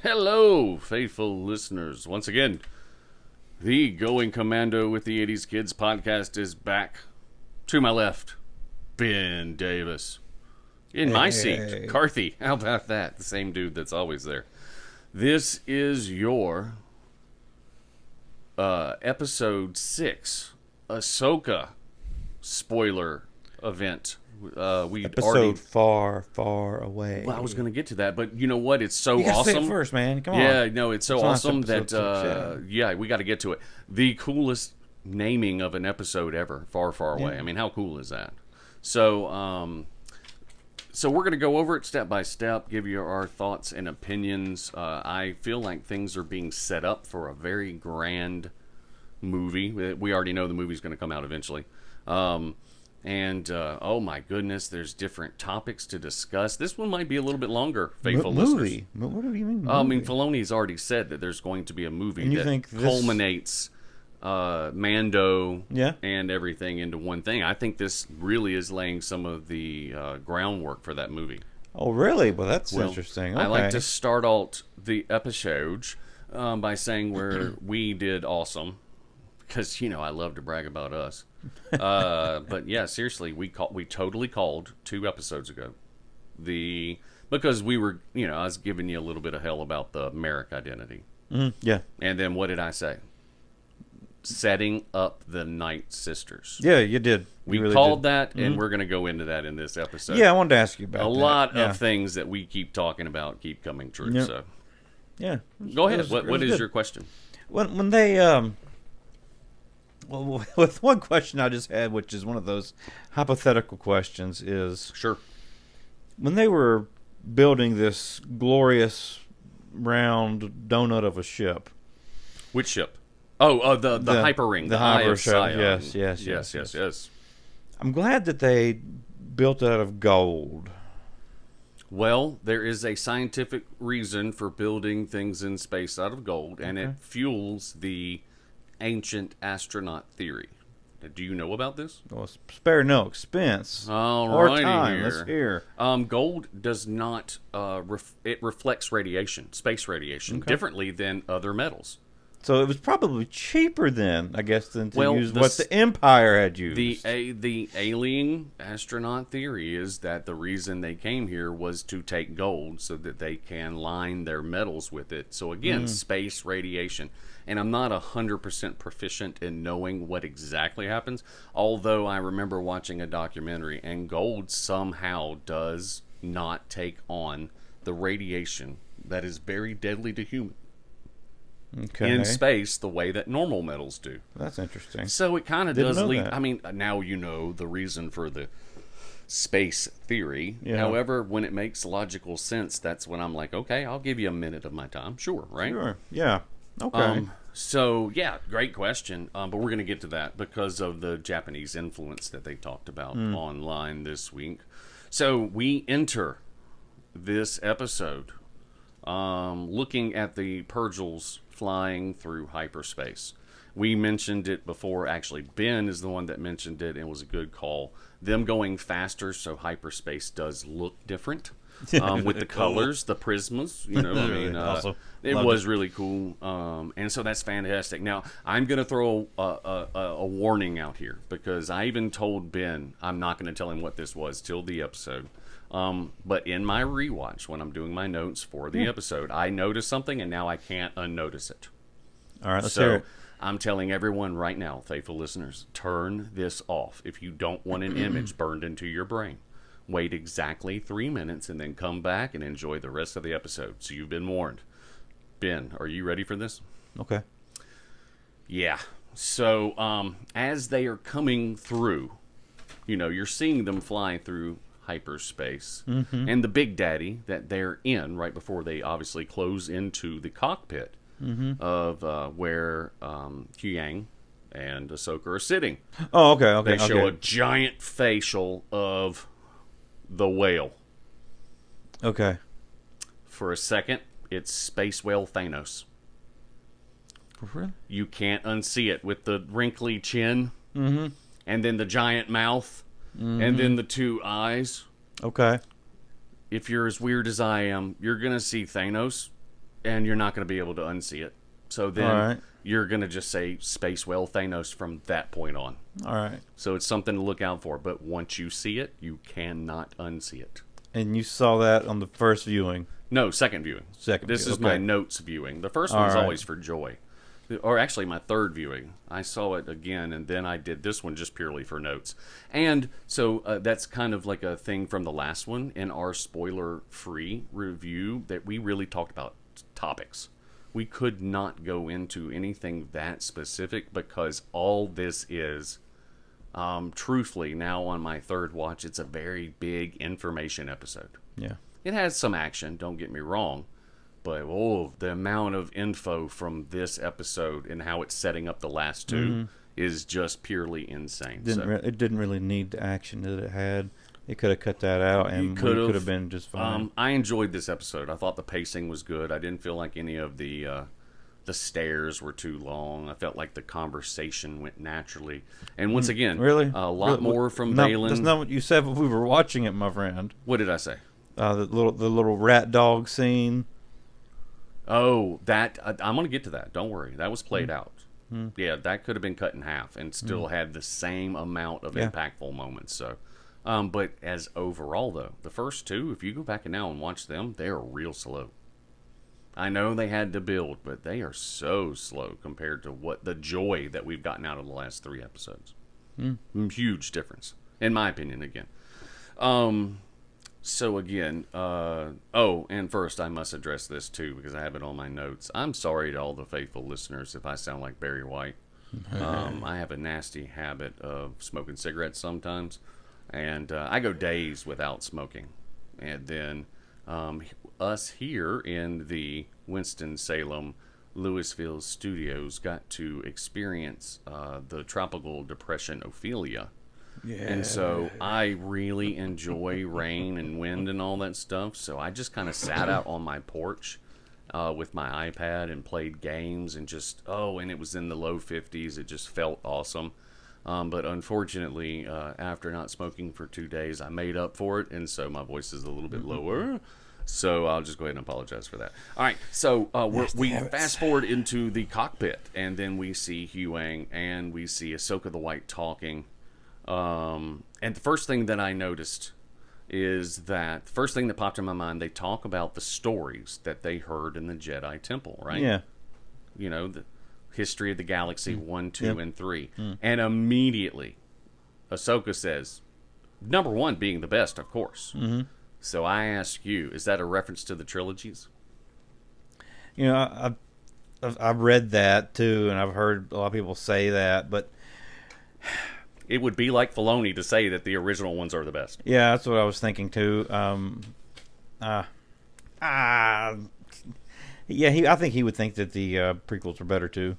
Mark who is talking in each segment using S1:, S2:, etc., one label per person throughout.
S1: Hello, faithful listeners. Once again, the Going Commando with the 80s Kids podcast is back. To my left, Ben Davis. In my seat, Carthy. How about that? The same dude that's always there. This is your episode 6, Ahsoka spoiler event.
S2: Episode far away.
S1: Well, I was going to get to that, but you know what? It's so
S2: you gotta
S1: awesome.
S2: Say it first, man. Come on.
S1: Yeah, no, it's so awesome that
S2: yeah,
S1: we got to get to it. The coolest naming of an episode ever. Far away.
S2: Yeah.
S1: I mean, how cool is that? So, so we're going to go over it step by step, give you our thoughts and opinions. I feel like things are being set up for a very grand movie. We already know the movie's going to come out eventually. And, oh my goodness, there's different topics to discuss. This one might be a little bit longer, faithful listeners.
S2: What do you mean movie?
S1: I mean, Filoni's already said that there's going to be a movie
S2: and you
S1: that
S2: think this...
S1: culminates Mando
S2: yeah.
S1: and everything into one thing. I think this really is laying some of the groundwork for that movie.
S2: Oh, really? Well, that's interesting. Okay.
S1: I like to start out the episode by saying where we did awesome. Because, you know, I love to brag about us. But, yeah, seriously, we totally called 2 episodes ago. Because we were, you know, I was giving you a little bit of hell about the Merrick identity.
S2: Yeah.
S1: And then what did I say? Setting up the Night Sisters.
S2: Yeah, you did.
S1: We
S2: really
S1: called
S2: did.
S1: that, and we're going to go into that in this episode.
S2: Yeah, I wanted to ask you about that.
S1: A lot of things that we keep talking about keep coming true.
S2: Yep.
S1: So,
S2: yeah.
S1: Go ahead. What is your question?
S2: When they... Well, with one question I just had, which is one of those hypothetical questions, is...
S1: Sure.
S2: When they were building this glorious round donut of a ship...
S1: Which ship? Oh, the hyperring.
S2: The hyper ship, yes. I'm glad that they built it out of gold.
S1: Well, there is a scientific reason for building things in space out of gold, and it fuels the ancient astronaut theory. Do you know about this?
S2: Well, spare no expense or time. Let's hear.
S1: Gold does not. It reflects radiation, space radiation, differently than other metals.
S2: So it was probably cheaper then, I guess, than to use what the Empire had used.
S1: The alien astronaut theory is that the reason they came here was to take gold so that they can line their metals with it. So again, space radiation. And I'm not 100% proficient in knowing what exactly happens, although I remember watching a documentary, and gold somehow does not take on the radiation that is very deadly to humans.
S2: Okay.
S1: In space the way that normal metals do.
S2: That's interesting.
S1: So it kind of does lead...
S2: that.
S1: I mean, now you know the reason for the space theory.
S2: Yeah.
S1: However, when it makes logical sense, that's when I'm like, okay, I'll give you a minute of my time. Sure, right?
S2: Sure, yeah. Okay.
S1: So, yeah, great question. But we're going to get to that because of the Japanese influence that they talked about online this week. So we enter this episode looking at the Purgils flying through hyperspace. We mentioned it before. Actually, Ben is the one that mentioned it, and it was a good call. Them going faster, so hyperspace does look different with the colors, the prismas. You know, I mean, it was really cool, and so that's fantastic. Now, I'm going to throw a warning out here because I even told Ben I'm not going to tell him what this was till the episode. But in my rewatch, when I'm doing my notes for the episode, I noticed something, and now I can't unnotice it.
S2: All right, let's hear it.
S1: I'm telling everyone right now, faithful listeners, turn this off. If you don't want an image burned into your brain, wait exactly 3 minutes and then come back and enjoy the rest of the episode. So you've been warned. Ben, are you ready for this?
S2: Okay.
S1: Yeah. So as they are coming through, you know, you're seeing them fly through hyperspace, and the Big Daddy that they're in right before they obviously close into the cockpit of where Huyang and Ahsoka are sitting.
S2: Oh, okay.
S1: They show a giant facial of the whale.
S2: Okay.
S1: For a second, it's Space Whale Thanos.
S2: Really?
S1: You can't unsee it with the wrinkly chin, and then the giant mouth, and then the 2 eyes.
S2: Okay.
S1: If you're as weird as I am, you're going to see Thanos and you're not going to be able to unsee it. So then
S2: right.
S1: you're going to just say Space Whale Thanos from that point on.
S2: All right.
S1: So it's something to look out for. But once you see it, you cannot unsee it.
S2: And you saw that on the first viewing.
S1: No, second viewing. This is my notes viewing. The first one's always for joy. Or actually, my third viewing. I saw it again, and then I did this one just purely for notes. And so that's kind of like a thing from the last one in our spoiler-free review that we really talked about topics. We could not go into anything that specific because all this is, truthfully, now on my third watch, it's a very big information episode.
S2: Yeah.
S1: It has some action, don't get me wrong. But, the amount of info from this episode and how it's setting up the last two is just purely insane.
S2: It didn't really need the action that it had. It could have cut that out, and we could have been just fine.
S1: I enjoyed this episode. I thought the pacing was good. I didn't feel like any of the stares were too long. I felt like the conversation went naturally. And once again, a lot more from Balin.
S2: That's not what you said when we were watching it, my friend.
S1: What did I say?
S2: The little rat dog scene.
S1: Oh, that I'm going to get to that. Don't worry. That was played out. Yeah, that could have been cut in half and still had the same amount of impactful moments. So, but as overall, though, the first two, if you go back now and watch them, they are real slow. I know they had to build, but they are so slow compared to what the joy that we've gotten out of the last 3 episodes. Huge difference, in my opinion, again. So again, and first I must address this too because I have it on my notes. I'm sorry to all the faithful listeners if I sound like Barry White. I have a nasty habit of smoking cigarettes sometimes, and I go days without smoking. And then us here in the Winston-Salem, Louisville studios got to experience the tropical depression Ophelia. Yeah. And so I really enjoy rain and wind and all that stuff. So I just kind of sat out on my porch with my iPad and played games and and it was in the low 50s. It just felt awesome. But unfortunately, after not smoking for 2 days, I made up for it. And so my voice is a little bit lower. So I'll just go ahead and apologize for that. All right. So we fast forward into the cockpit, and then we see Huang and we see Ahsoka the White talking. And the first thing that I noticed is that the first thing that popped in my mind, they talk about the stories that they heard in the Jedi Temple, right?
S2: Yeah.
S1: You know, the history of the galaxy 1, 2, and 3. And immediately, Ahsoka says, number 1 being the best, of course. So I ask you, is that a reference to the trilogies?
S2: You know, I've read that too, and I've heard a lot of people say that, but
S1: it would be like Filoni to say that the original ones are the best.
S2: Yeah, that's what I was thinking too. I think he would think that the prequels are better too.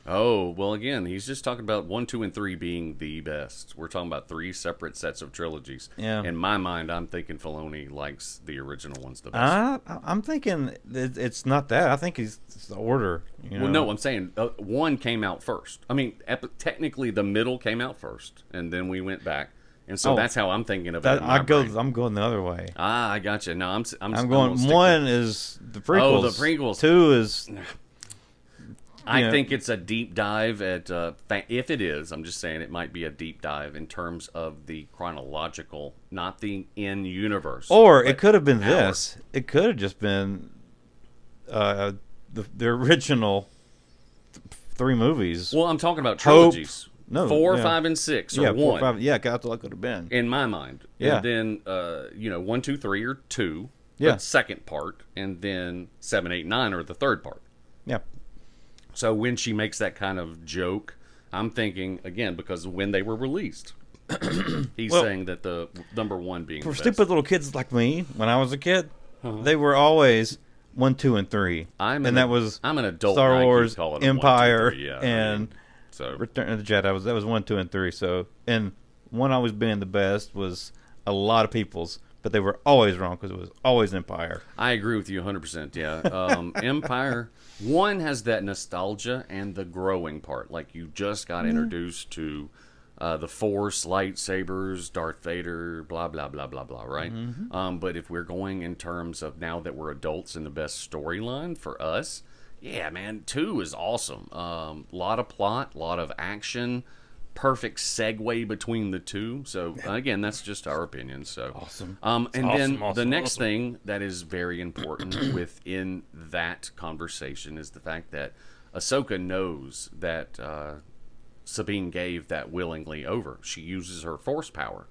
S1: Oh, well, again, he's just talking about 1, 2, and 3 being the best. We're talking about 3 separate sets of trilogies.
S2: Yeah.
S1: In my mind, I'm thinking Filoni likes the original ones the best.
S2: I'm thinking it's not that. I think it's the order. You know?
S1: Well, no, I'm saying 1 came out first. I mean, technically, the middle came out first, and then we went back. And so that's how I'm thinking of it.
S2: I'm going the other way.
S1: I gotcha. No, I'm
S2: going. 1 is the prequels.
S1: Oh, the prequels.
S2: 2 is.
S1: I think it's a deep dive at, if it is, I'm just saying it might be a deep dive in terms of the chronological, not the in-universe.
S2: Or it could have been this. It could have just been the original 3 movies.
S1: Well, I'm talking about trilogies.
S2: No,
S1: 4, 5, and 6, or 1.
S2: 4, 5, that's what it could have been.
S1: In my mind.
S2: Yeah.
S1: And then, 1, 2, 3 are 2.
S2: Yeah.
S1: The second part. And then 7, 8, 9 are the third part.
S2: Yeah.
S1: So when she makes that kind of joke, I'm thinking, again, because when they were released, he's saying that the number 1 being
S2: for
S1: the best.
S2: stupid little kids like me, when I was a kid, they were always 1, 2, and 3.
S1: I'm an adult.
S2: Star Wars, Empire,
S1: 1, 2, 3,
S2: and Return of the Jedi. That was 1, 2, and 3. So, and 1 always being the best was a lot of people's, but they were always wrong because it was always Empire.
S1: I agree with you 100%. Yeah, Empire. 1 has that nostalgia and the growing part. Like you just got introduced to the Force, lightsabers, Darth Vader, blah, blah, blah, blah, blah, right? But if we're going in terms of now that we're adults and the best storyline for us, yeah, man, 2 is awesome. Lot of plot, lot of action, perfect segue between the two. So, again, that's just our opinion. So
S2: Awesome.
S1: The next thing that is very important within that conversation is the fact that Ahsoka knows that Sabine gave that willingly over. She uses her Force power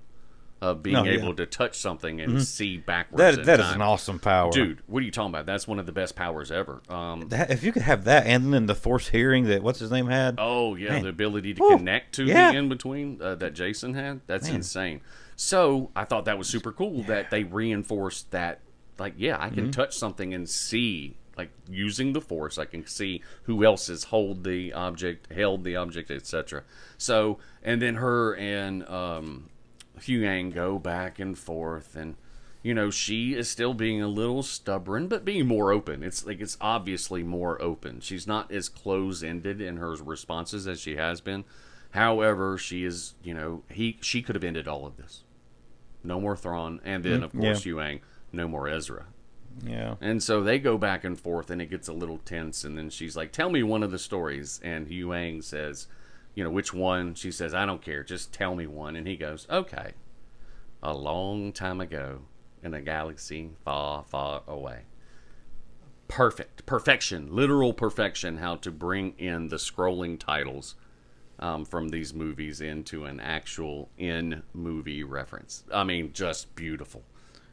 S1: of being able to touch something and see backwards.
S2: That is an awesome power,
S1: dude. What are you talking about? That's one of the best powers ever.
S2: If you could have that, and then the Force hearing that what's his name had.
S1: Oh yeah, man. The ability to connect to the in between that Jason had. That's insane. So I thought that was super cool that they reinforced that. Like, I can touch something and see. Like, using the Force, I can see who else has held the object, etc. So, and then her and Huyang go back and forth, and she is still being a little stubborn, but being more open. It's obviously more open. She's not as close-ended in her responses as she has been. However, she is, she could have ended all of this. No more Thrawn, and then of course Huyang, no more Ezra.
S2: Yeah.
S1: And so they go back and forth, and it gets a little tense, and then she's like, tell me one of the stories. And Huyang says, which one? She says, I don't care, just tell me one. And he goes, okay. A long time ago, in a galaxy far, far away. Perfection, literal perfection, how to bring in the scrolling titles from these movies into an actual in-movie reference. I mean, just beautiful.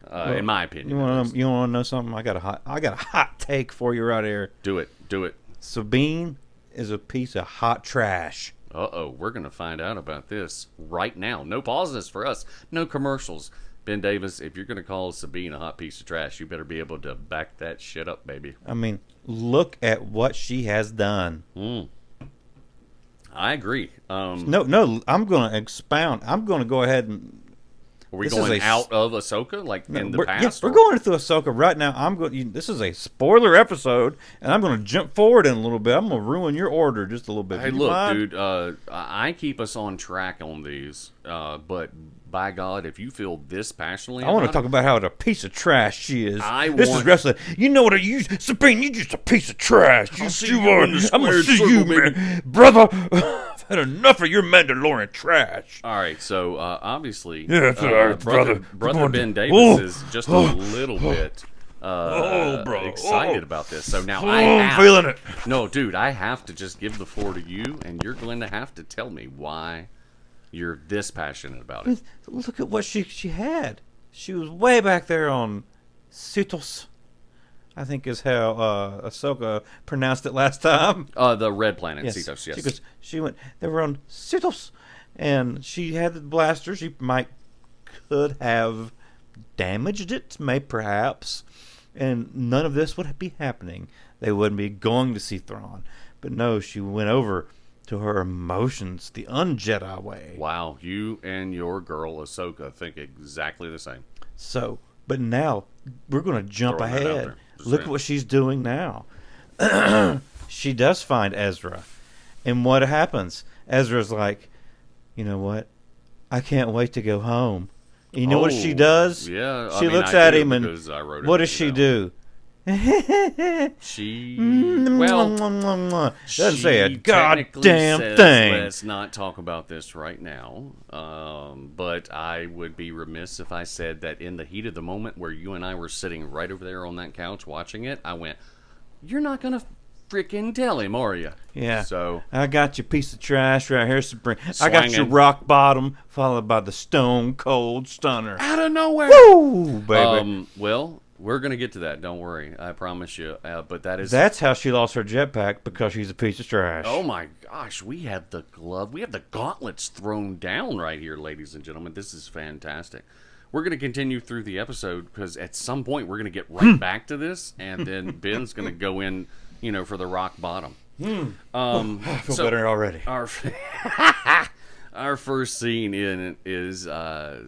S1: In my opinion.
S2: You want to know something? I got a hot take for you right here.
S1: Do it.
S2: Sabine is a piece of hot trash.
S1: Uh-oh, we're going to find out about this right now. No pauses for us. No commercials. Ben Davis, if you're going to call Sabine a hot piece of trash, you better be able to back that shit up, baby.
S2: I mean, look at what she has done.
S1: I agree.
S2: No, I'm going to expound. I'm going to go ahead and...
S1: Are we going out of Ahsoka, in the past?
S2: Yeah, we're going through Ahsoka right now. This is a spoiler episode, and I'm going to jump forward in a little bit. I'm going to ruin your order just a little bit.
S1: Hey, look, dude, I keep us on track on these, but by God, if you feel this passionately
S2: I want to talk about how a piece of trash she is.
S1: This
S2: is wrestling. You know what I use? Sabine, you're just a piece of trash. I'm going to see you, man. Brother, I've had enough of your Mandalorian trash.
S1: All right, so obviously,
S2: brother
S1: Ben Davis is just a little bit excited about this. So now I'm
S2: feeling it.
S1: No, dude, I have to just give the floor to you, and you're going to have to tell me why you're this passionate about it.
S2: Look at what she had. She was way back there on Citos, I think is how Ahsoka pronounced it last time.
S1: The red planet, Citos, yes.
S2: They were on Citos, and she had the blaster. She could have damaged it, perhaps, and none of this would be happening. They wouldn't be going to see Thrawn. But no, she went over to her emotions, the un-Jedi way.
S1: Wow, you and your girl Ahsoka think exactly the same.
S2: So, but now we're going to jump ahead. Look at what she's doing now. She does find Ezra. And what happens? Ezra's like, you know what? I can't wait to go home. And you know what she does?
S1: Yeah.
S2: She looks at him and what does she do?
S1: She
S2: doesn't say a goddamn thing.
S1: Let's not talk about this right now. But I would be remiss if I said that in the heat of the moment where you and I were sitting right over there on that couch watching it, I went, "You're not gonna freaking tell him, are you?"
S2: Yeah.
S1: So
S2: I got your piece of trash right here, Supreme. I got your rock bottom, followed by the stone cold stunner
S1: out of nowhere.
S2: Woo, baby.
S1: Well. We're going to get to that. Don't worry. I promise you. But
S2: that's how she lost her jetpack, because she's a piece of trash.
S1: Oh, my gosh. We have the glove. We have the gauntlets thrown down right here, ladies and gentlemen. This is fantastic. We're going to continue through the episode because at some point we're going to get right back to this, and then Ben's going to go in, for the rock bottom.
S2: I feel better already.
S1: Our first scene is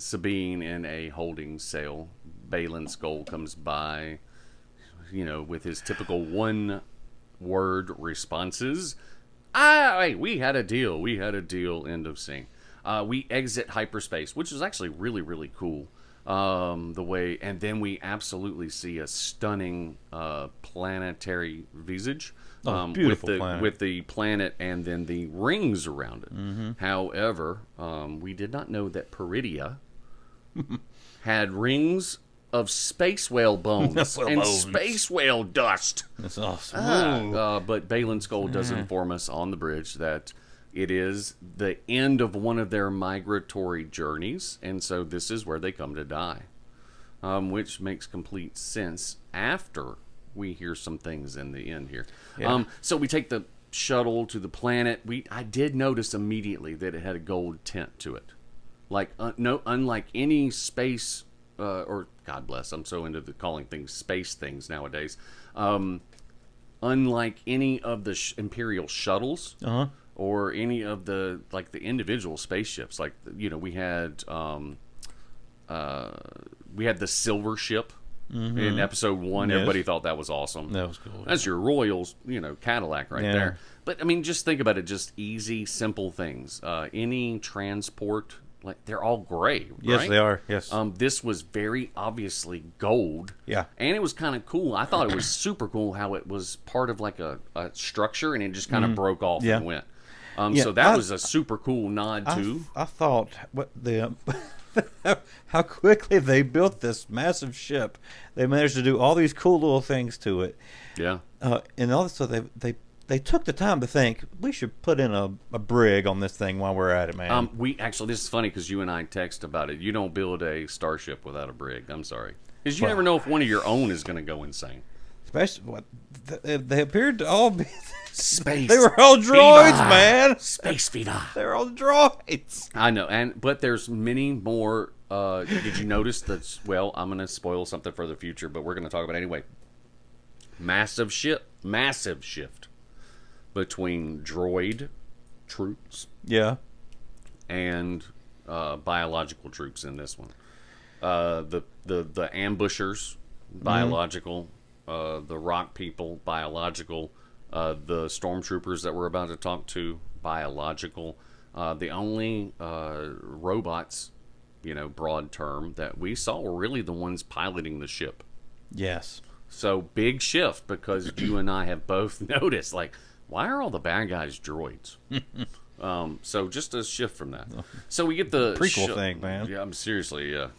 S1: Sabine in a holding cell. Baylan Skoll comes by, with his typical one-word responses. We had a deal. End of scene. We exit hyperspace, which is actually really, really cool. The way, and then we absolutely see a stunning planetary visage.
S2: Beautiful
S1: with the,
S2: planet.
S1: with the planet and then the rings around it.
S2: Mm-hmm.
S1: However, we did not know that Peridia had rings of space whale bones
S2: Whale
S1: and
S2: bones.
S1: space whale dust.
S2: That's awesome.
S1: But Balin Skull does inform us on the bridge that it is the end of one of their migratory journeys, and so this is where they come to die, which makes complete sense after we hear some things in the end here.
S2: Yeah.
S1: So we take the shuttle to the planet. I did notice immediately that it had a gold tint to it, like unlike any space or God bless, I'm so into calling things space things nowadays. Unlike any of the Imperial shuttles.
S2: Uh-huh.
S1: Or any of the individual spaceships, we had the silver ship in episode 1.
S2: Yes.
S1: Everybody thought that was awesome.
S2: That was cool.
S1: That's your Royals, Cadillac right there. But I mean, just think about it, just easy, simple things. Any transport, they're all gray, right?
S2: Yes, they are. Yes.
S1: This was very obviously gold.
S2: Yeah.
S1: And it was kind of cool. I thought it was super cool how it was part of like a structure and it just kind of broke off and went. So that was a super cool nod too.
S2: I thought what the how quickly they built this massive ship. They managed to do all these cool little things to it.
S1: Yeah.
S2: And also they took the time to think we should put in a brig on this thing while we're at it, man.
S1: This is funny because you and I text about it. You don't build a starship without a brig. I'm sorry, because you never know if one of your own is going to go insane.
S2: Especially they appeared to all be.
S1: Space.
S2: They were all droids,
S1: fever.
S2: man.
S1: Space fever.
S2: They were all droids.
S1: I know, but there's many more. Did you notice that? Well, I'm going to spoil something for the future, but we're going to talk about it anyway. Massive shift between droid troops, and biological troops in this one. The ambushers, biological. The rock people, biological. The stormtroopers that we're about to talk to, biological. The only robots, broad term, that we saw were really the ones piloting the ship.
S2: Yes.
S1: So big shift, because you and I have both noticed, why are all the bad guys droids? So just a shift from that. So we get the
S2: prequel thing, man.
S1: Yeah, seriously, yeah.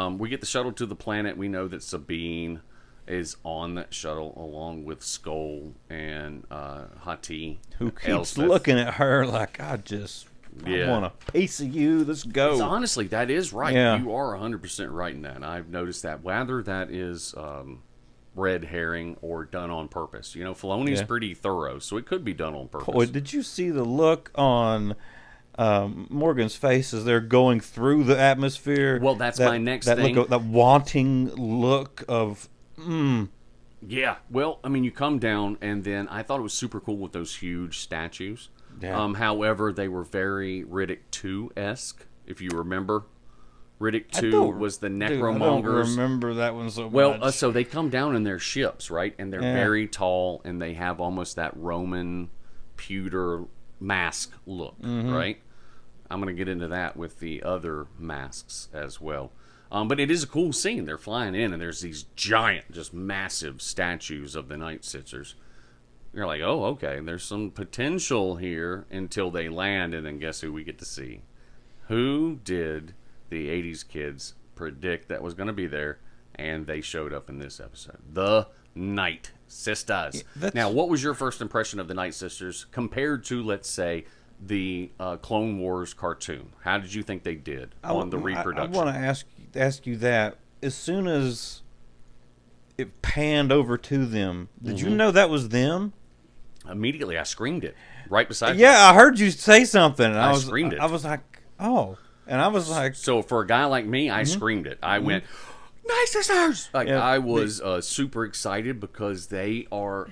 S1: We get the shuttle to the planet. We know that Sabine is on that shuttle along with Skull and Hati.
S2: Who keeps
S1: Elspeth.
S2: looking at her like, I want a piece of you. Let's go.
S1: Honestly, that is right.
S2: Yeah.
S1: You are 100% right in that. I've noticed that. Whether that is red herring or done on purpose. Filoni's pretty thorough, so it could be done on purpose.
S2: Boy, did you see the look on Morgan's face as they're going through the atmosphere?
S1: Well, that's my next thing.
S2: That wanting look of...
S1: Yeah, well, I mean, you come down, and then I thought it was super cool with those huge statues.
S2: Yeah.
S1: However, they were very Riddick 2-esque, if you remember. Riddick 2 was the necromongers.
S2: I don't remember that one so much.
S1: Well, so they come down in their ships, right? And they're very tall, and they have almost that Roman pewter mask look, right? I'm going to get into that with the other masks as well. But it is a cool scene. They're flying in, and there's these giant, just massive statues of the Night Sisters. You're like, oh, okay, there's some potential here until they land, and then guess who we get to see? Who did the 80s kids predict that was going to be there, and they showed up in this episode? The Night Sisters. Now, what was your first impression of the Night Sisters compared to, let's say, the Clone Wars cartoon? How did you think they did on the reproduction?
S2: I want to ask you that. As soon as it panned over to them, did you know that was them?
S1: Immediately, I screamed it right beside you.
S2: Yeah, I heard you say something. And I
S1: screamed it.
S2: I was like, oh. And I was like...
S1: So for a guy like me, I screamed it. I went, Night Sisters! I was super excited because they are...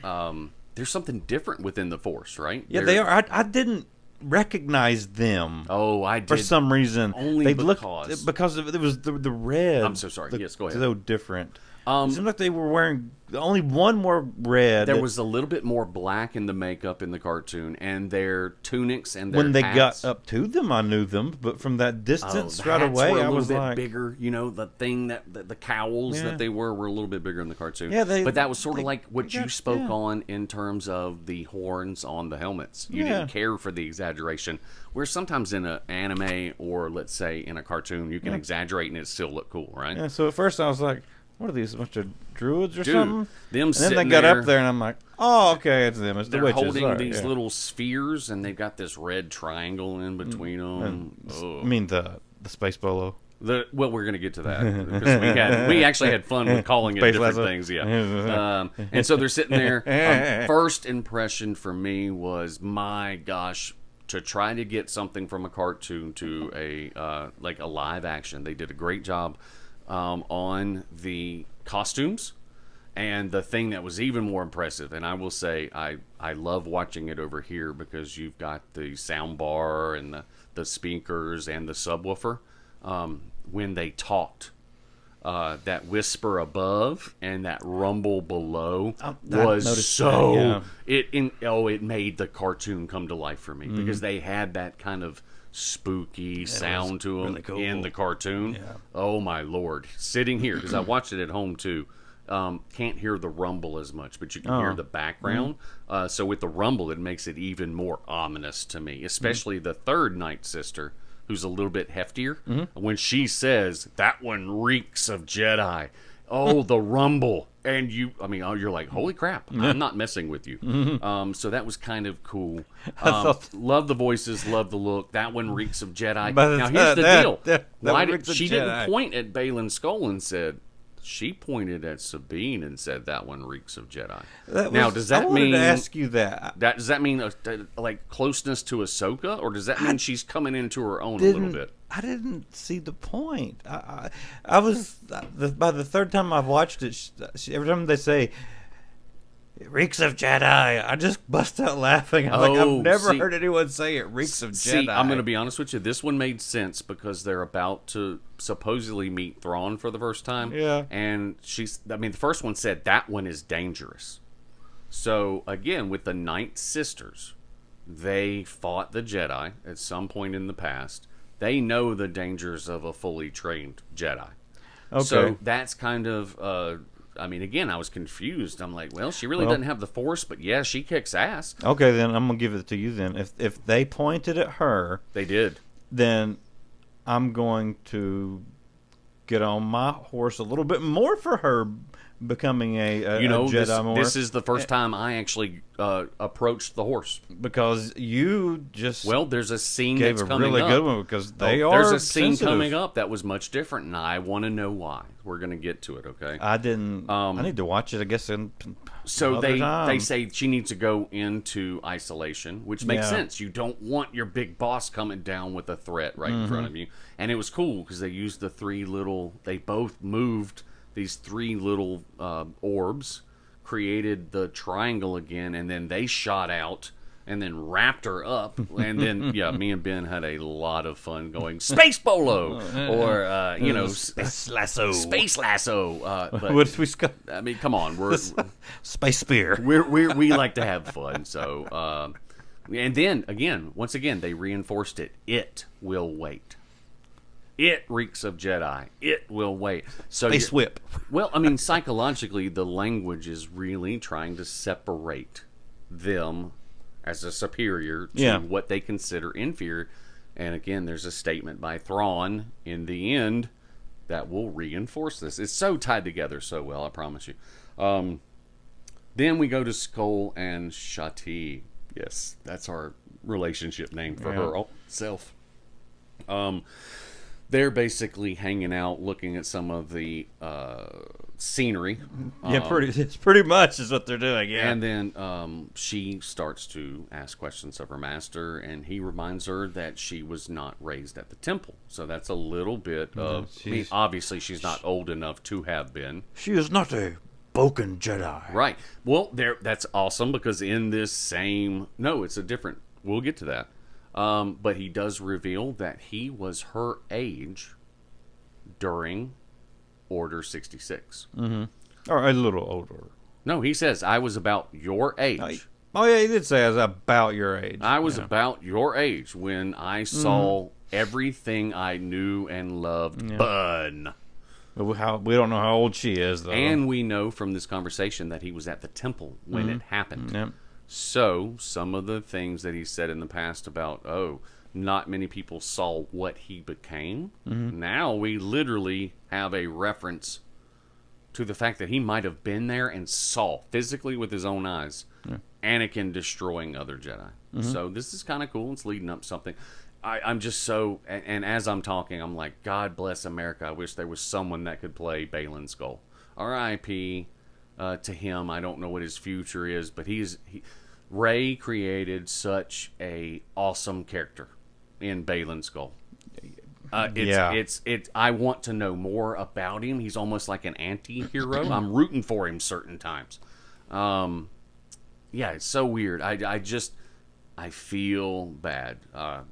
S1: there's something different within the Force, right?
S2: Yeah, they are. I didn't recognize them.
S1: Oh, I did.
S2: For some reason.
S1: Only
S2: they
S1: because...
S2: Looked, because it was the red.
S1: I'm so sorry. Yes, go ahead.
S2: So different. It seemed like they were wearing only one more red.
S1: There was a little bit more black in the makeup in the cartoon, and their tunics and their
S2: when they
S1: hats.
S2: got up to them, I knew them, but from that distance
S1: the
S2: right
S1: hats
S2: away,
S1: were a
S2: I
S1: little
S2: was
S1: bit
S2: like,
S1: bigger. You know, the thing that the cowls
S2: Yeah.
S1: that they were a little bit bigger in the cartoon.
S2: Yeah,
S1: but that was sort of
S2: they-
S1: like what
S2: they
S1: you
S2: got-
S1: spoke
S2: yeah.
S1: on in terms of the horns on the helmets. You
S2: Yeah.
S1: didn't care for the exaggeration. Where sometimes in an anime or let's say in a cartoon, you can exaggerate and it still look cool, right?
S2: yeah. So at first I was like, what are these, a bunch of druids or
S1: Dude,
S2: something?
S1: them
S2: And then they
S1: sitting
S2: got
S1: there,
S2: up there, and I'm like, oh, okay, it's them. It's the
S1: they're
S2: witches.
S1: holding
S2: All right,
S1: these
S2: yeah.
S1: little spheres, and they've got this red triangle in between them.
S2: I mean the space bolo.
S1: Well, we're going to get to that because we actually had fun with calling it
S2: Space
S1: different
S2: lasso.
S1: things, yeah. And so they're sitting there. First impression for me was, my gosh, to try to get something from a cartoon to a like a live action. They did a great job on the costumes. And the thing that was even more impressive, and I will say I love watching it over here because you've got the sound bar and the speakers and the subwoofer. When they talked, that whisper above and that rumble below
S2: I
S1: was
S2: noticed
S1: so
S2: that,
S1: it made the cartoon come to life for me because they had that kind of spooky sound to them
S2: really cool.
S1: in the cartoon.
S2: Yeah.
S1: Oh my lord! Sitting here because I watched it at home too. Can't hear the rumble as much, but you can hear the background. So with the rumble, it makes it even more ominous to me, especially the third Night Sister, who's a little bit heftier. When she says, that one reeks of Jedi. Oh, the rumble. And you're like, holy crap, I'm not messing with you. So that was kind of cool. Love the voices, love the look. That one reeks of Jedi.
S2: But
S1: Now, here's the deal.
S2: that
S1: Why
S2: one reeks of
S1: she
S2: Jedi.
S1: didn't point at Balin Skull and said, she pointed at Sabine and said that one reeks of Jedi. Now, does that
S2: I wanted
S1: mean
S2: to ask you that?
S1: does that mean like closeness to Ahsoka, or does that mean she's coming into her own a little bit?
S2: I didn't see the point. I was by the third time I've watched it. Every time they say it reeks of Jedi, I just bust out laughing. I'm like, I've never heard anyone say it reeks of Jedi.
S1: See, I'm going to be honest with you. This one made sense because they're about to supposedly meet Thrawn for the first time.
S2: Yeah.
S1: And the first one said that one is dangerous. So, again, with the Night Sisters, they fought the Jedi at some point in the past. They know the dangers of a fully trained Jedi.
S2: Okay.
S1: So that's kind of... again, I was confused. I'm like, well, she really doesn't have the Force, but yeah, she kicks ass.
S2: Okay, then I'm gonna give it to you. Then, if they pointed at her,
S1: They did.
S2: then I'm going to get on my horse a little bit more for her becoming a Jedi more.
S1: This is the first time I actually approached the horse.
S2: because you just
S1: Well, there's a scene
S2: gave
S1: that's
S2: a
S1: coming
S2: really
S1: up.
S2: good one because they are
S1: There's a scene
S2: sensitive.
S1: coming up that was much different, and I want to know why. We're going to get to it, okay?
S2: I didn't. I need to watch it. I guess
S1: So
S2: another
S1: they
S2: time.
S1: say she needs to go into isolation, which makes
S2: Yeah.
S1: sense. You don't want your big boss coming down with a threat right in front of you. And it was cool because they used they both moved these three little orbs, created the triangle again, and then they shot out and then wrapped her up. And then, me and Ben had a lot of fun going, Space Bolo! Or,
S2: Space lasso.
S1: Space Lasso. But,
S2: What did we sc-
S1: I mean, come on. We're
S2: Space spear.
S1: we like to have fun. So, and then once again, they reinforced it. It will wait. It reeks of Jedi. It will wait. So
S2: Space whip.
S1: Well, psychologically, the language is really trying to separate them as a superior to what they consider inferior. And again, there's a statement by Thrawn in the end that will reinforce this. It's so tied together so well, I promise you. Then we go to Skull and Shati. Yes, that's our relationship name for her self. They're basically hanging out, looking at some of the scenery.
S2: It's pretty much is what they're doing. Yeah,
S1: And then she starts to ask questions of her master, and he reminds her that she was not raised at the temple. So that's a little bit of... obviously, she's not old enough to have been.
S2: she is not a Boken Jedi.
S1: Right. Well, that's awesome, because in this same... No, it's a different... We'll get to that. But he does reveal that he was her age during Order 66.
S2: Or a little older.
S1: No, he says, I was about your age.
S2: Oh, yeah, he did say I was about your age.
S1: I was about your age when I saw everything I knew and loved burn.
S2: But we don't know how old she is, though.
S1: And we know from this conversation that he was at the temple when it happened.
S2: Yep.
S1: So, some of the things that he said in the past about, not many people saw what he became. Now we literally have a reference to the fact that he might have been there and saw physically with his own eyes Anakin destroying other Jedi. So this is kind of cool. It's leading up something. I'm just so, and as I'm talking, I'm like, God bless America. I wish there was someone that could play Baylan Skoll. R.I.P. To him. I don't know what his future is, but Ray created such a awesome character in Baylan Skoll. I want to know more about him. He's almost like an anti-hero. I'm rooting for him certain times. It's so weird. I feel bad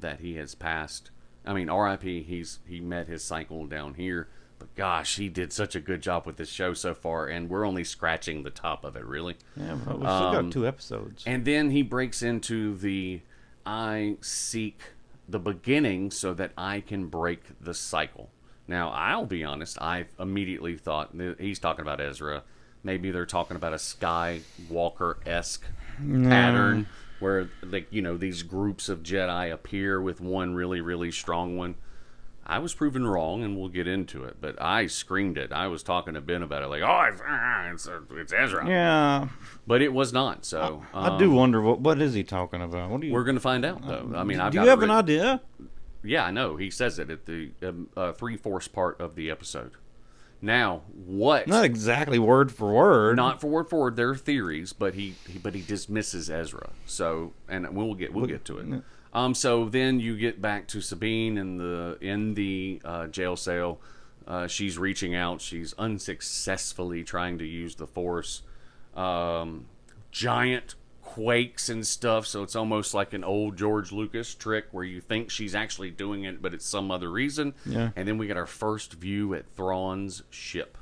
S1: that he has passed. I mean, R.I.P. He met his cycle down here, but gosh, he did such a good job with this show so far, and we're only scratching the top of it, really.
S2: Yeah, but we still got 2 episodes.
S1: And then he breaks into I seek the beginning so that I can break the cycle. Now, I'll be honest, I immediately thought he's talking about Ezra. Maybe they're talking about a Skywalker-esque pattern where, these groups of Jedi appear with one really, really strong one. I was proven wrong, and we'll get into it, but I screamed it. I was talking to Ben about it, like, it's Ezra.
S2: Yeah.
S1: But it was not, so...
S2: I do wonder, what is he talking about?
S1: We're going to find out, though. I mean,
S2: do you have an idea?
S1: Yeah, I know. He says it at the 3/4 part of the episode. Now, what?
S2: Not exactly word for word.
S1: Not for word. There are theories, but he dismisses Ezra. So, and we'll get to it. So then you get back to Sabine in the jail cell. She's reaching out. She's unsuccessfully trying to use the Force. Giant quakes and stuff, so it's almost like an old George Lucas trick where you think she's actually doing it, but it's some other reason.
S2: Yeah.
S1: And then we get our first view at Thrawn's ship.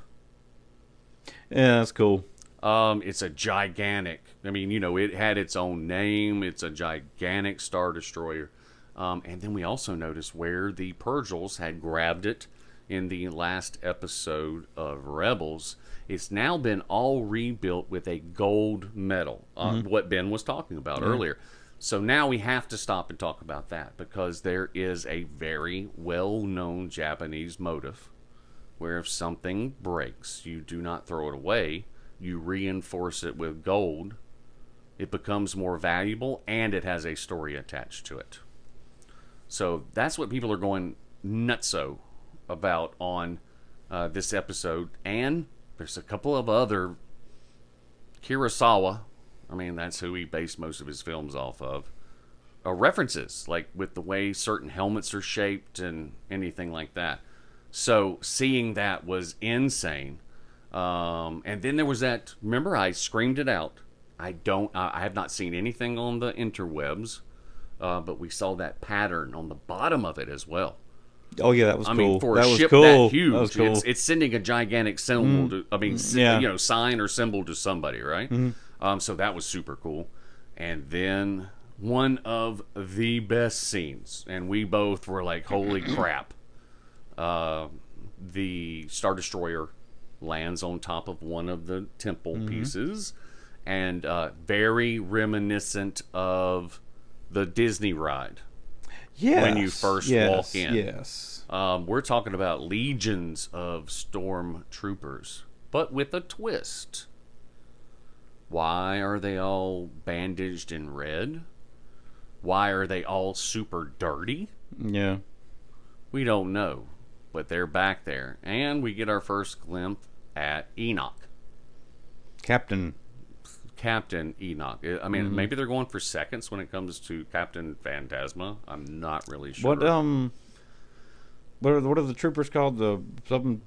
S2: Yeah, that's cool.
S1: It's a gigantic, it had its own name. It's a gigantic Star Destroyer. And then we also notice where the Purgils had grabbed it in the last episode of Rebels. It's now been all rebuilt with a gold medal, what Ben was talking about earlier. So now we have to stop and talk about that, because there is a very well-known Japanese motive where if something breaks, you do not throw it away, you reinforce it with gold, it becomes more valuable, and it has a story attached to it. So that's what people are going nutso about on this episode. And there's a couple of other Kurosawa, that's who he based most of his films off of, references, like with the way certain helmets are shaped and anything like that. So seeing that was insane. And then there was that, remember I screamed it out. I have not seen anything on the interwebs, but we saw that pattern on the bottom of it as well.
S2: Oh yeah, that was cool.
S1: For
S2: that
S1: a
S2: was
S1: ship
S2: cool.
S1: that huge,
S2: that was cool.
S1: It's sending a gigantic symbol sign or symbol to somebody, right? So that was super cool. And then one of the best scenes, and we both were like, "Holy crap!" The Star Destroyer lands on top of one of the temple pieces, and very reminiscent of the Disney ride.
S2: Yes,
S1: when you first walk in.
S2: Yes.
S1: We're talking about legions of stormtroopers, but with a twist. Why are they all bandaged in red? Why are they all super dirty?
S2: Yeah.
S1: We don't know, but they're back there. And we get our first glimpse at Enoch.
S2: Captain
S1: Enoch. Maybe they're going for seconds when it comes to Captain Phantasma. I'm not really sure.
S2: What are the troopers called? The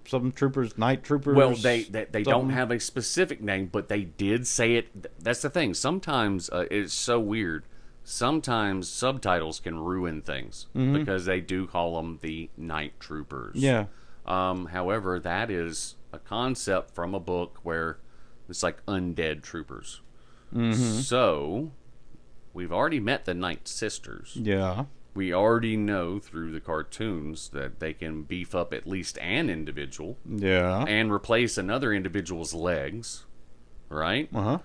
S2: some troopers, night troopers.
S1: Well, they don't have a specific name, but they did say it. That's the thing. Sometimes it's so weird. Sometimes subtitles can ruin things because they do call them the night troopers.
S2: Yeah.
S1: However, that is a concept from a book where it's like undead troopers. So, we've already met the Night Sisters.
S2: Yeah.
S1: We already know through the cartoons that they can beef up at least an individual.
S2: Yeah.
S1: And replace another individual's legs. Right?
S2: Uh-huh.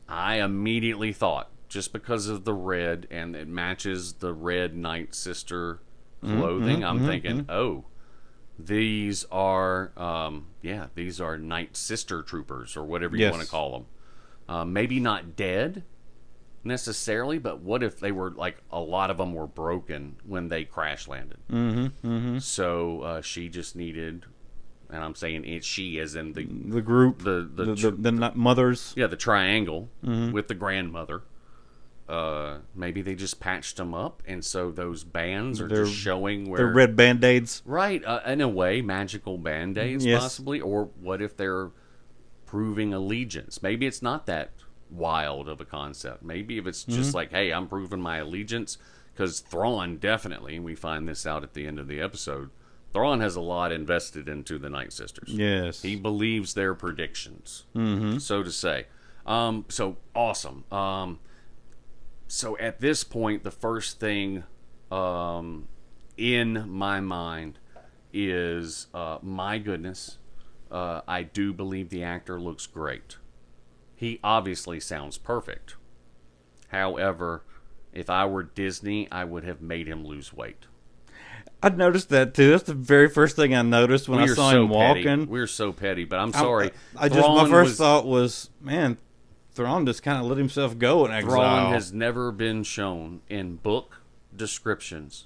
S1: I immediately thought, just because of the red and it matches the red Night Sister clothing, I'm thinking, oh, these are, these are Night Sister troopers or whatever you want to call them. Maybe not dead necessarily, but what if they were like a lot of them were broken when they crash landed? So she just needed. And I'm saying she as in the
S2: group,
S1: the
S2: mothers.
S1: Yeah, the triangle with the grandmother. Maybe they just patched them up, and so those bands are just showing where...
S2: They're red Band-Aids.
S1: Right, in a way, magical Band-Aids, possibly. Or what if they're proving allegiance? Maybe it's not that wild of a concept. Maybe if it's just like, hey, I'm proving my allegiance, because Thrawn definitely, and we find this out at the end of the episode, Thrawn has a lot invested into the Night Sisters.
S2: Yes.
S1: He believes their predictions, so to say. So, awesome. So, at this point, the first thing in my mind is, my goodness, I do believe the actor looks great. He obviously sounds perfect. However, if I were Disney, I would have made him lose weight.
S2: I noticed that too. That's the very first thing I noticed when I saw him walking.
S1: We're so petty, but I'm sorry.
S2: My first thought was, man, Thrawn just kind of let himself go in exile.
S1: Thrawn has never been shown in book descriptions,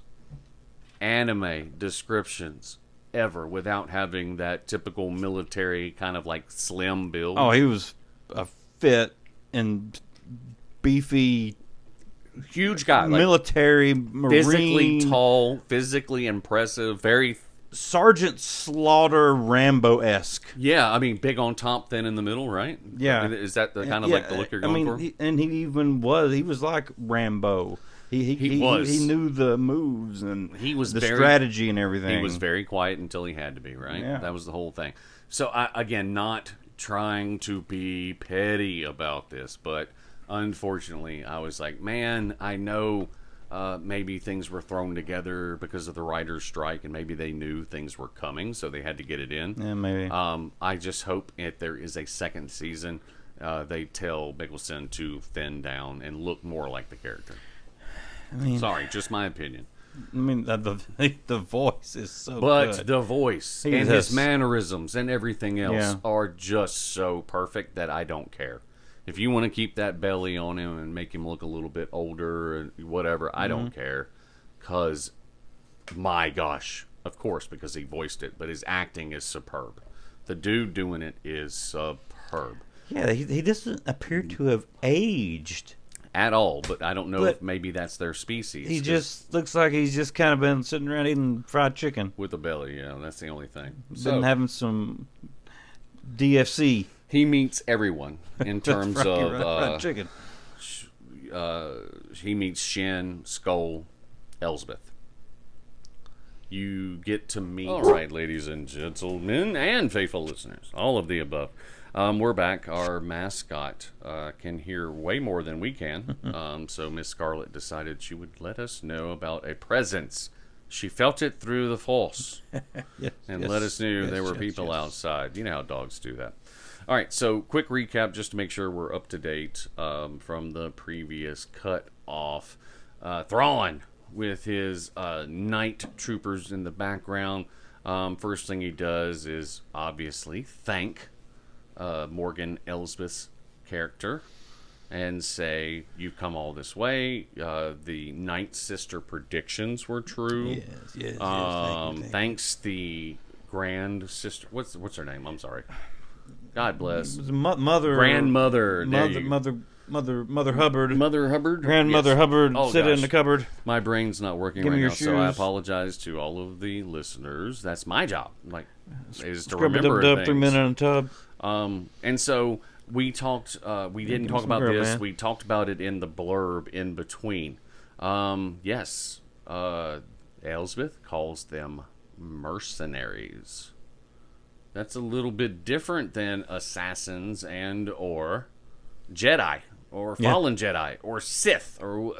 S1: anime descriptions, ever without having that typical military kind of like slim build.
S2: Oh, he was a fit and beefy.
S1: Huge guy,
S2: military, marine,
S1: physically tall, physically impressive, very
S2: Sergeant Slaughter Rambo-esque.
S1: Yeah, I mean, big on top, thin in the middle, right?
S2: Yeah,
S1: is that the kind of like the look you're going for?
S2: He was like Rambo. He was. He knew the moves and
S1: he was
S2: the strategy and everything.
S1: He was very quiet until he had to be, right?
S2: Yeah.
S1: That was the whole thing. So again, not trying to be petty about this, but unfortunately, I was like, man, I know maybe things were thrown together because of the writer's strike, and maybe they knew things were coming, so they had to get it in.
S2: Yeah, maybe.
S1: I just hope if there is a second season, they tell Mickelson to thin down and look more like the character.
S2: I mean,
S1: sorry, just my opinion.
S2: I mean, the voice is so
S1: good.
S2: But
S1: the voice and his mannerisms and everything else are just so perfect that I don't care. If you want to keep that belly on him and make him look a little bit older and whatever, I don't care. Because, my gosh, of course, because he voiced it, but his acting is superb. The dude doing it is superb.
S2: Yeah, he doesn't appear to have aged.
S1: At all, but I don't know if maybe that's their species.
S2: He just looks like he's just kind of been sitting around eating fried chicken.
S1: With a belly, yeah, that's the only thing.
S2: Been having some DFC.
S1: He meets everyone in terms of
S2: fried chicken.
S1: He meets Shin, Skull, Elsbeth. You get to meet. All right, ladies and gentlemen, and faithful listeners, all of the above. We're back. Our mascot can hear way more than we can. So Miss Scarlet decided she would let us know about a presence. She felt it through the force and let us know there were people outside. You know how dogs do that. All right, so quick recap just to make sure we're up to date from the previous cut off. Thrawn with his night troopers in the background. First thing he does is obviously thank Morgan Elsbeth's character and say, you've come all this way. The Night Sister predictions were true.
S2: Yes.
S1: Thank you. Thanks the Grand Sister. What's her name? I'm sorry. God bless.
S2: Mother.
S1: Grandmother.
S2: Mother Hubbard.
S1: Mother Hubbard?
S2: Grandmother Hubbard. Sit in the cupboard.
S1: My brain's not working right now, so I apologize to all of the listeners. That's my job. Is to remember things.
S2: 3 minutes in a tub.
S1: And so we talked. We didn't talk about this. Man. We talked about it in the blurb in between. Yes, Elsbeth calls them mercenaries. That's a little bit different than assassins and or Jedi or fallen Jedi or Sith or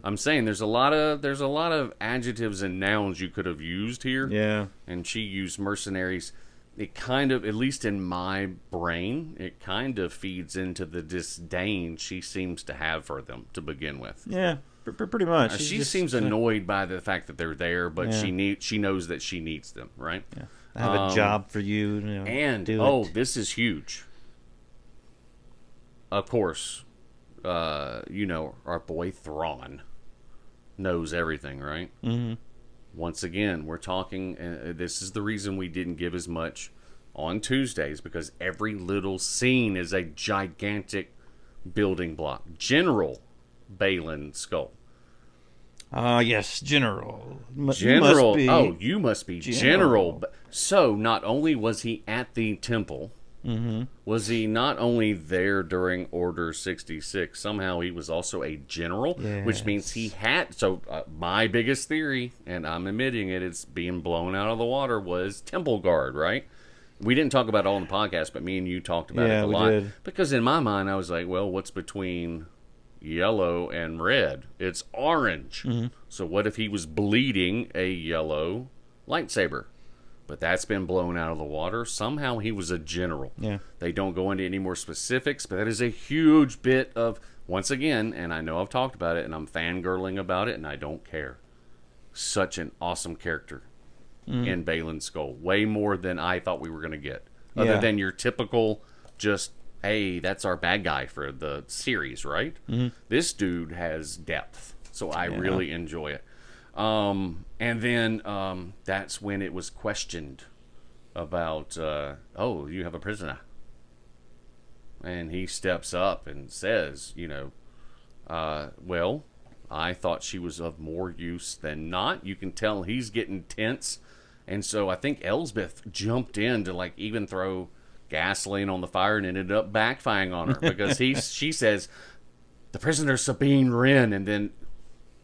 S1: I'm saying there's a lot of adjectives and nouns you could have used here.
S2: Yeah.
S1: And she used mercenaries. It kind of, at least in my brain, it kind of feeds into the disdain she seems to have for them to begin with.
S2: Yeah, pretty much.
S1: She seems annoyed by the fact that they're there, but she knows that she needs them, right?
S2: Yeah. I have a job for you.
S1: And this is huge. Of course, our boy Thrawn knows everything, right?
S2: Mm-hmm.
S1: Once again, we're talking, this is the reason we didn't give as much on Tuesdays, because every little scene is a gigantic building block. General Baylan Skull.
S2: Yes, General.
S1: General. You must be General. So, not only was he at the temple, was he not only there during Order 66, somehow he was also a general, which means he had... So, my biggest theory, and I'm admitting it, it's being blown out of the water, was Temple Guard, right? We didn't talk about it all in the podcast, but me and you talked about it a lot. Did. Because in my mind, I was like, well, what's between yellow and red? It's orange. So what if he was bleeding a yellow lightsaber? But that's been blown out of the water. Somehow he was a general.
S2: Yeah.
S1: They don't go into any more specifics, but that is a huge bit of, once again, and I know I've talked about it, and I'm fangirling about it, and I don't care. Such an awesome character in Baylan Skull. Way more than I thought we were going to get. Other than your typical just, hey, that's our bad guy for the series, right? This dude has depth. So I really enjoy it. And then that's when it was questioned about, you have a prisoner. And he steps up and says, well, I thought she was of more use than not. You can tell he's getting tense. And so I think Elsbeth jumped in to even throw gasoline on the fire and ended up backfiring on her because she says, the prisoner Sabine Wren, and then...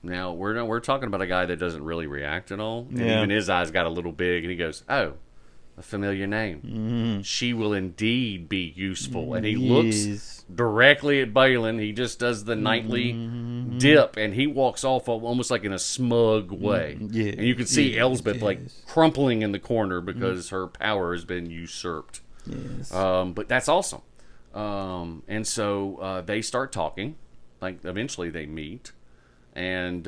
S1: Now, we're talking about a guy that doesn't really react at all. And even his eyes got a little big, and he goes, oh, a familiar name. She will indeed be useful. And he looks directly at Baylan. He just does the nightly dip, and he walks off almost like in a smug way. And you can see Elsbeth crumpling in the corner because her power has been usurped. But that's awesome. And so they start talking. Eventually they meet. And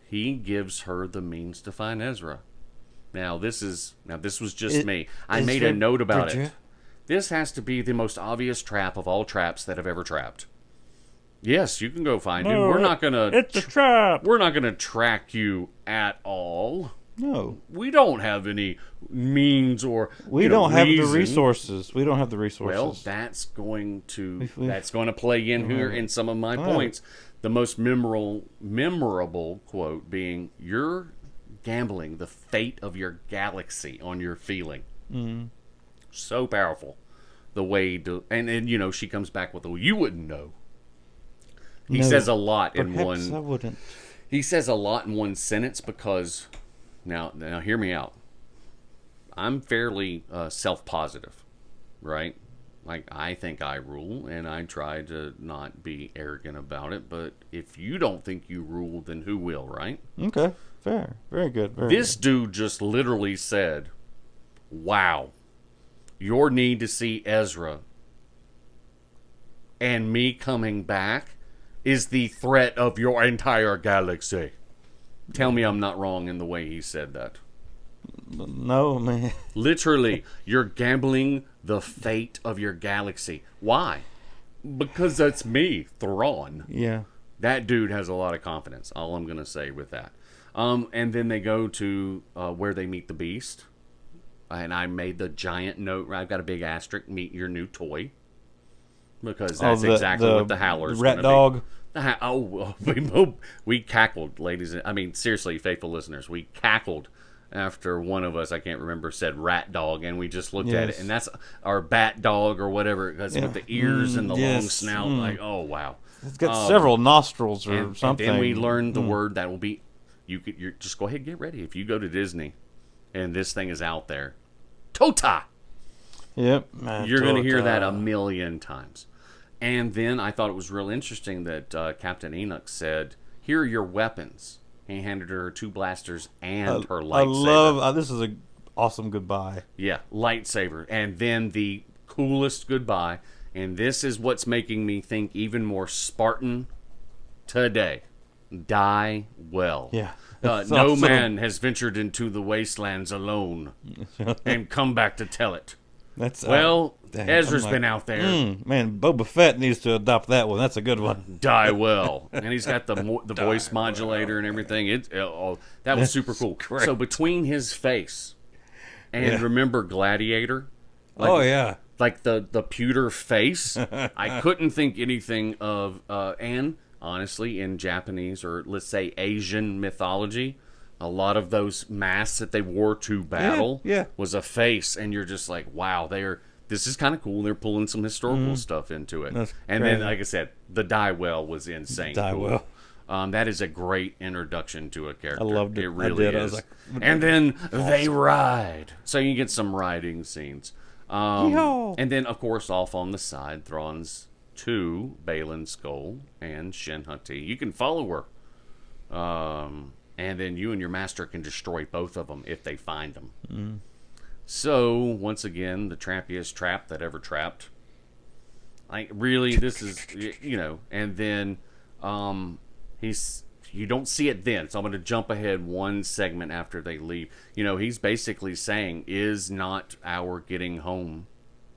S1: he gives her the means to find Ezra. Now this was just me. I made a note about it. This has to be the most obvious trap of all traps that have ever trapped. Yes, you can go find him. We're not gonna.
S2: It's a trap.
S1: We're not gonna track you at all.
S2: No,
S1: we don't have any means or
S2: we don't have the resources. We don't have the resources.
S1: Well, that's going to play in here in some of my points. The most memorable quote being, "You're gambling the fate of your galaxy on your feeling." So powerful, the way to, and she comes back with, "Oh, you wouldn't know." He says a lot in one.
S2: I wouldn't.
S1: He says a lot in one sentence because, now hear me out. I'm fairly self-positive, right? I think I rule, and I try to not be arrogant about it. But if you don't think you rule, then who will, right?
S2: Okay, fair. Very good.
S1: This dude just literally said, wow, your need to see Ezra and me coming back is the threat of your entire galaxy. Tell me I'm not wrong in the way he said that.
S2: No, man.
S1: Literally, you're gambling the fate of your galaxy. Why? Because that's me, Thrawn.
S2: Yeah.
S1: That dude has a lot of confidence. All I'm going to say with that. And then they go to where they meet the Beast. And I made the giant note. I've got a big asterisk, meet your new toy. Because that's exactly what the Howler's going to be.
S2: Rat
S1: dog. We cackled, ladies. Seriously, faithful listeners. We cackled after one of us, I can't remember, said rat dog, and we just looked at it, and that's our bat dog or whatever, because with the ears and the long snout, oh wow,
S2: it's got several nostrils something.
S1: And then we learned the word that will be. You just go ahead and get ready. If you go to Disney, and this thing is out there. Tota!
S2: Yep. Man,
S1: You're going to hear that a million times. And then I thought it was real interesting that Captain Enoch said, "Here are your weapons." He handed her 2 blasters and her lightsaber.
S2: I love, this is an awesome goodbye.
S1: Yeah, lightsaber. And then the coolest goodbye. And this is what's making me think even more Spartan today. Die well.
S2: Yeah.
S1: No
S2: awesome.
S1: man has ventured into the wastelands alone and come back to tell it.
S2: That's dang,
S1: Ezra's been out there.
S2: Man, Boba Fett needs to adopt that one. That's a good one.
S1: Die well, and he's got the voice modulator and everything. That was super cool.
S2: Great.
S1: So between his face and remember Gladiator, like the pewter face, I couldn't think anything of. And honestly, in Japanese or let's say Asian mythology, a lot of those masks that they wore to battle was a face, and you're just like, wow, this is kind of cool. They're pulling some historical stuff into it. And then, like I said, the die well was insane. Cool. That is a great introduction to a character.
S2: I loved it.
S1: It really is.
S2: I was like,
S1: and then they ride. So you get some riding scenes. And then, of course, off on the side, Thrawn's to Baylan Skoll and Shin Hati. You can follow her. And then you and your master can destroy both of them if they find them. So, once again, the trappiest trap that ever trapped. Like, really, this is, and then you don't see it then. So I'm going to jump ahead one segment after they leave. He's basically saying, is not our getting home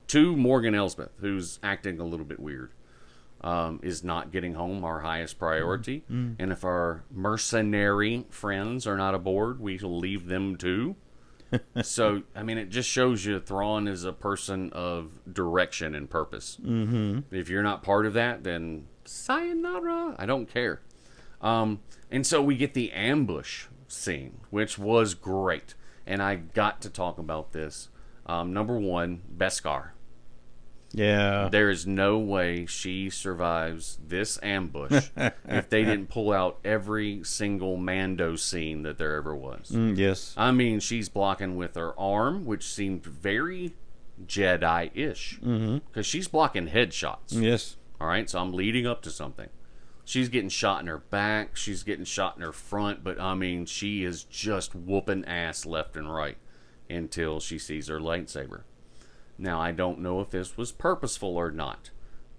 S1: to Morgan Elsbeth, who's acting a little bit weird. Is not getting home our highest priority. And if our mercenary friends are not aboard, we will leave them too. So, it just shows you Thrawn is a person of direction and purpose. If you're not part of that, then sayonara. I don't care. And so we get the ambush scene, which was great. And I got to talk about this. Number one, Beskar.
S2: Yeah.
S1: There is no way she survives this ambush if they didn't pull out every single Mando scene that there ever was.
S2: Yes.
S1: She's blocking with her arm, which seemed very Jedi-ish. Because she's blocking headshots.
S2: Yes.
S1: All right, so I'm leading up to something. She's getting shot in her back. She's getting shot in her front. But, she is just whooping ass left and right until she sees her lightsaber. Now, I don't know if this was purposeful or not,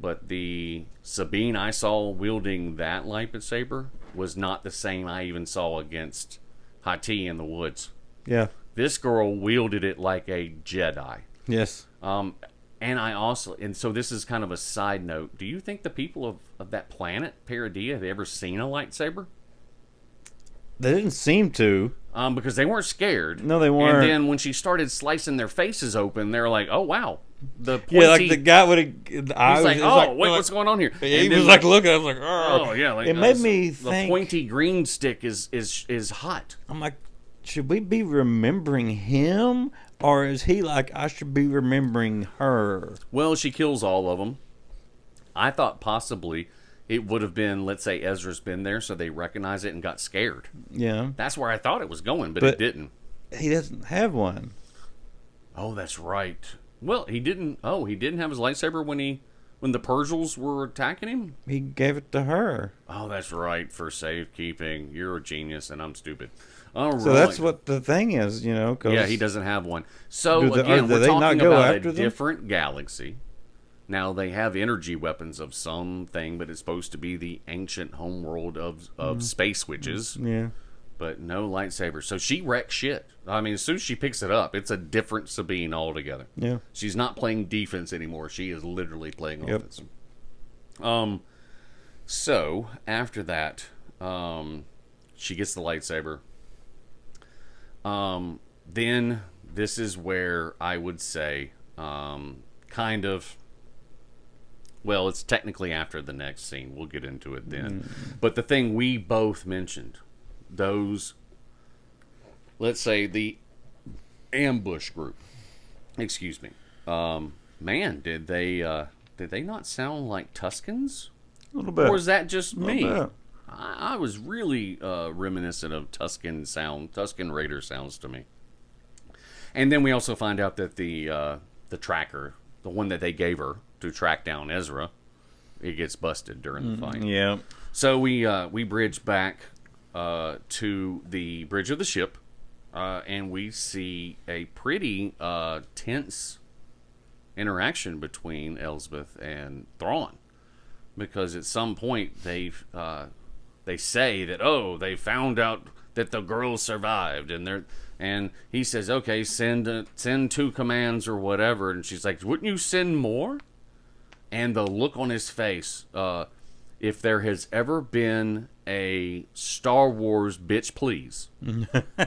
S1: but the Sabine I saw wielding that lightsaber was not the same I even saw against Hati in the woods.
S2: Yeah.
S1: This girl wielded it like a Jedi.
S2: Yes.
S1: And so this is kind of a side note. Do you think the people of that planet, Peridea, have ever seen a lightsaber?
S2: They didn't seem to.
S1: Because they weren't scared.
S2: No, they weren't.
S1: And then when she started slicing their faces open, they were like, "Oh wow!" The pointy,
S2: like the guy with
S1: he's like, "Oh, wait, what's going on here?"
S2: He was like looking. I was like, "Oh,
S1: yeah." Like,
S2: it made me
S1: the
S2: think.
S1: Pointy green stick is hot.
S2: I'm like, should we be remembering him, or is he like I should be remembering her?
S1: Well, she kills all of them. I thought possibly it would have been, let's say Ezra's been there, so they recognize it and got scared.
S2: Yeah.
S1: That's where I thought it was going, but it didn't.
S2: He doesn't have one.
S1: Oh, that's right. Well, he didn't. Oh, he didn't have his lightsaber when the Purgils were attacking him?
S2: He gave it to her.
S1: Oh, that's right, for safekeeping. You're a genius, and I'm stupid. All right.
S2: So that's what the thing is, 'cause
S1: yeah, he doesn't have one. So,
S2: do
S1: again, we're
S2: they not
S1: talking
S2: go
S1: about
S2: after
S1: a
S2: them?
S1: different galaxy. Now, they have energy weapons of something, but it's supposed to be the ancient homeworld of space witches.
S2: Yeah.
S1: But no lightsaber. So she wrecks shit. As soon as she picks it up, it's a different Sabine altogether.
S2: Yeah.
S1: She's not playing defense anymore. She is literally playing offense. So, after that, she gets the lightsaber. Then, this is where I would say, kind of... Well, it's technically after the next scene. We'll get into it then. But the thing we both mentioned, those, let's say the ambush group. Excuse me. Man, did they not sound like Tuskens?
S2: A little bit.
S1: Or is that just me?
S2: Bit.
S1: I was really reminiscent of Tusken Raider sounds to me. And then we also find out that the tracker, the one that they gave her to track down Ezra, it gets busted during the fight.
S2: Yeah.
S1: So we bridge back to the bridge of the ship, and we see a pretty tense interaction between Elsbeth and Thrawn, because at some point they say that they found out that the girls survived, and he says, okay, send 2 commands or whatever, and she's like, wouldn't you send more? And the look on his face, if there has ever been a Star Wars bitch please,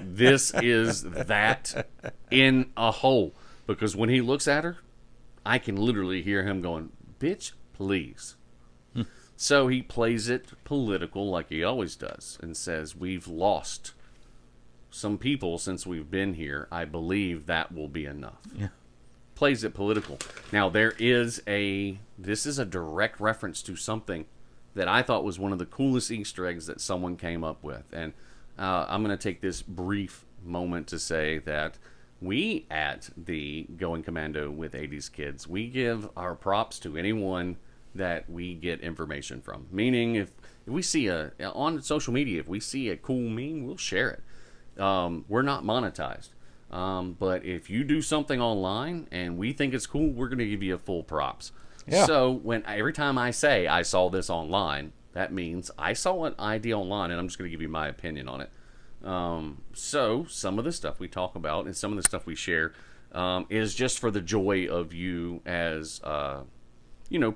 S1: this is that in a whole. Because when he looks at her, I can literally hear him going, bitch please. So he plays it political like he always does and says, we've lost some people since we've been here. I believe that will be enough.
S2: Yeah.
S1: Plays it political. Now, this is a direct reference to something that I thought was one of the coolest Easter eggs that someone came up with. And I'm going to take this brief moment to say that we at the Going Commando with 80s Kids, we give our props to anyone that we get information from. Meaning, if we see on social media, if we see a cool meme, we'll share it. We're not monetized. But if you do something online and we think it's cool, we're going to give you full props. Yeah. So every time I say I saw this online, that means I saw an idea online, and I'm just going to give you my opinion on it. So some of the stuff we talk about and some of the stuff we share is just for the joy of you as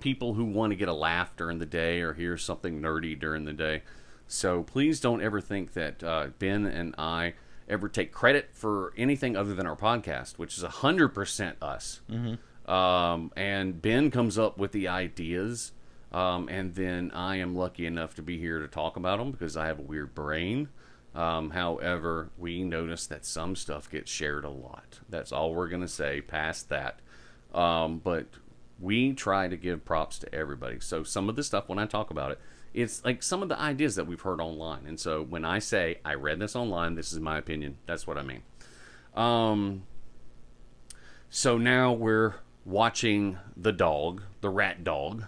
S1: people who want to get a laugh during the day or hear something nerdy during the day. So please don't ever think that Ben and I ever take credit for anything other than our podcast, which is 100% us. Mm-hmm. And Ben comes up with the ideas, and then I am lucky enough to be here to talk about them because I have a weird brain. However, we notice that some stuff gets shared a lot. That's all we're going to say past that. But we try to give props to everybody. So some of the stuff, when I talk about it, it's like some of the ideas that we've heard online. And so when I say, I read this online, this is my opinion, that's what I mean. So now we're watching the rat dog,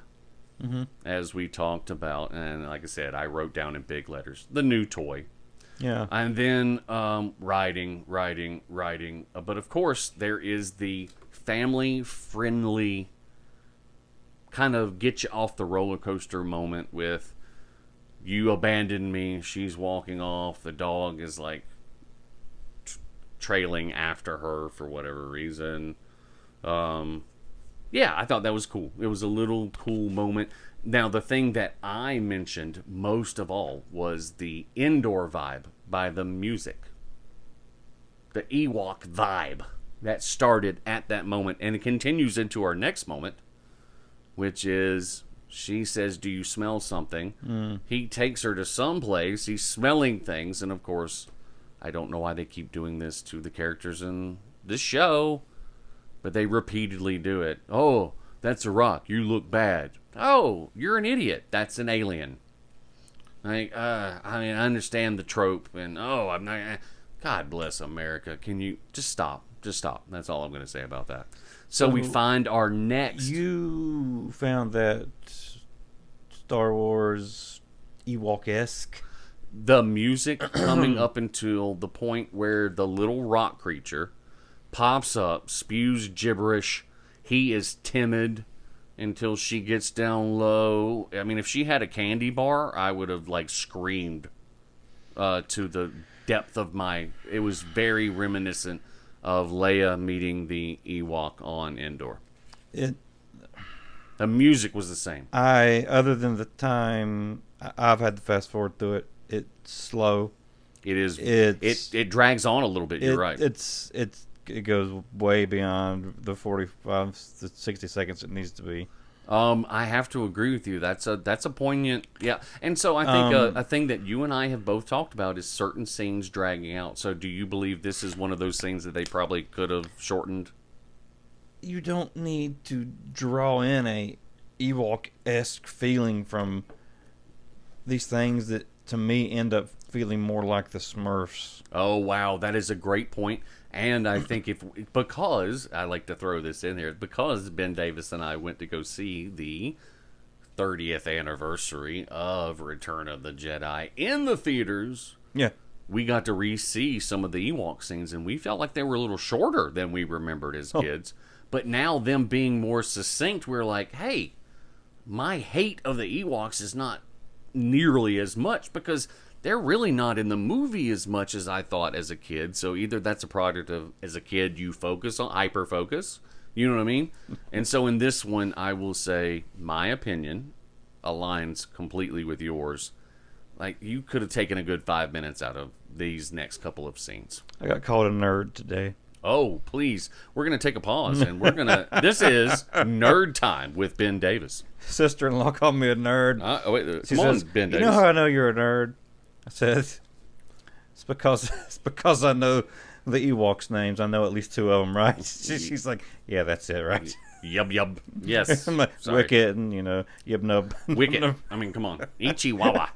S1: mm-hmm. as we talked about. And like I said, I wrote down in big letters, the new toy.
S2: Yeah.
S1: And then riding. But of course, there is the family-friendly kind of get you off the roller coaster moment with you abandoned me, she's walking off, the dog is like trailing after her for whatever reason. Yeah, I thought that was cool. It was a little cool moment. Now, the thing that I mentioned most of all was the indoor vibe by the music. The Ewok vibe that started at that moment and it continues into our next moment, which is she says, do you smell something? Mm. He takes her to some place. He's smelling things. And, of course, I don't know why they keep doing this to the characters in this show, but they repeatedly do it. Oh, that's a rock. You look bad. Oh, you're an idiot. That's an alien. I understand the trope. And, I'm not... God bless America. Can you... Just stop. That's all I'm going to say about that. So we find our next...
S2: You found that Star Wars Ewok-esque?
S1: The music coming up until the point where the little rock creature pops up, spews gibberish. He is timid until she gets down low. I mean, if she had a candy bar, I would have, screamed to the depth of my... It was very reminiscent of Leia meeting the Ewok on Endor. The music was the same.
S2: Other than the time I've had to fast forward through it, it's slow.
S1: It is. It drags on a little bit. You're right.
S2: It goes way beyond the 45 to 60 seconds it needs to be.
S1: I have to agree with you. That's a poignant, yeah. And so I think a thing that you and I have both talked about is certain scenes dragging out. So do you believe this is one of those scenes that they probably could have shortened?
S2: You don't need to draw in a Ewok-esque feeling from these things that to me end up feeling more like the Smurfs.
S1: Oh, wow. That is a great point. And I think because I like to throw this in here, because Ben Davis and I went to go see the 30th anniversary of Return of the Jedi in the theaters.
S2: Yeah.
S1: We got to re-see some of the Ewok scenes, and we felt like they were a little shorter than we remembered as kids. But now, them being more succinct, we're like, hey, my hate of the Ewoks is not nearly as much, because they're really not in the movie as much as I thought as a kid. So either that's a product of, as a kid, you focus on, hyper-focus, you know what I mean? And so in this one, I will say, my opinion aligns completely with yours. Like, you could have taken a good 5 minutes out of these next couple of scenes.
S2: I got called a nerd today.
S1: Oh, please. We're going to take a pause, and we're going to... This is Nerd Time with Ben Davis.
S2: Sister-in-law called me a nerd.
S1: She says, Ben Davis.
S2: You know how I know you're a nerd? I said, it's because I know the Ewoks' names. I know at least 2 of them, right? She's like, yeah, that's it, right?
S1: Yub. Yes.
S2: I'm like, Wicket and, Yub Nub.
S1: Wicket. I mean, come on. Ichiwawa.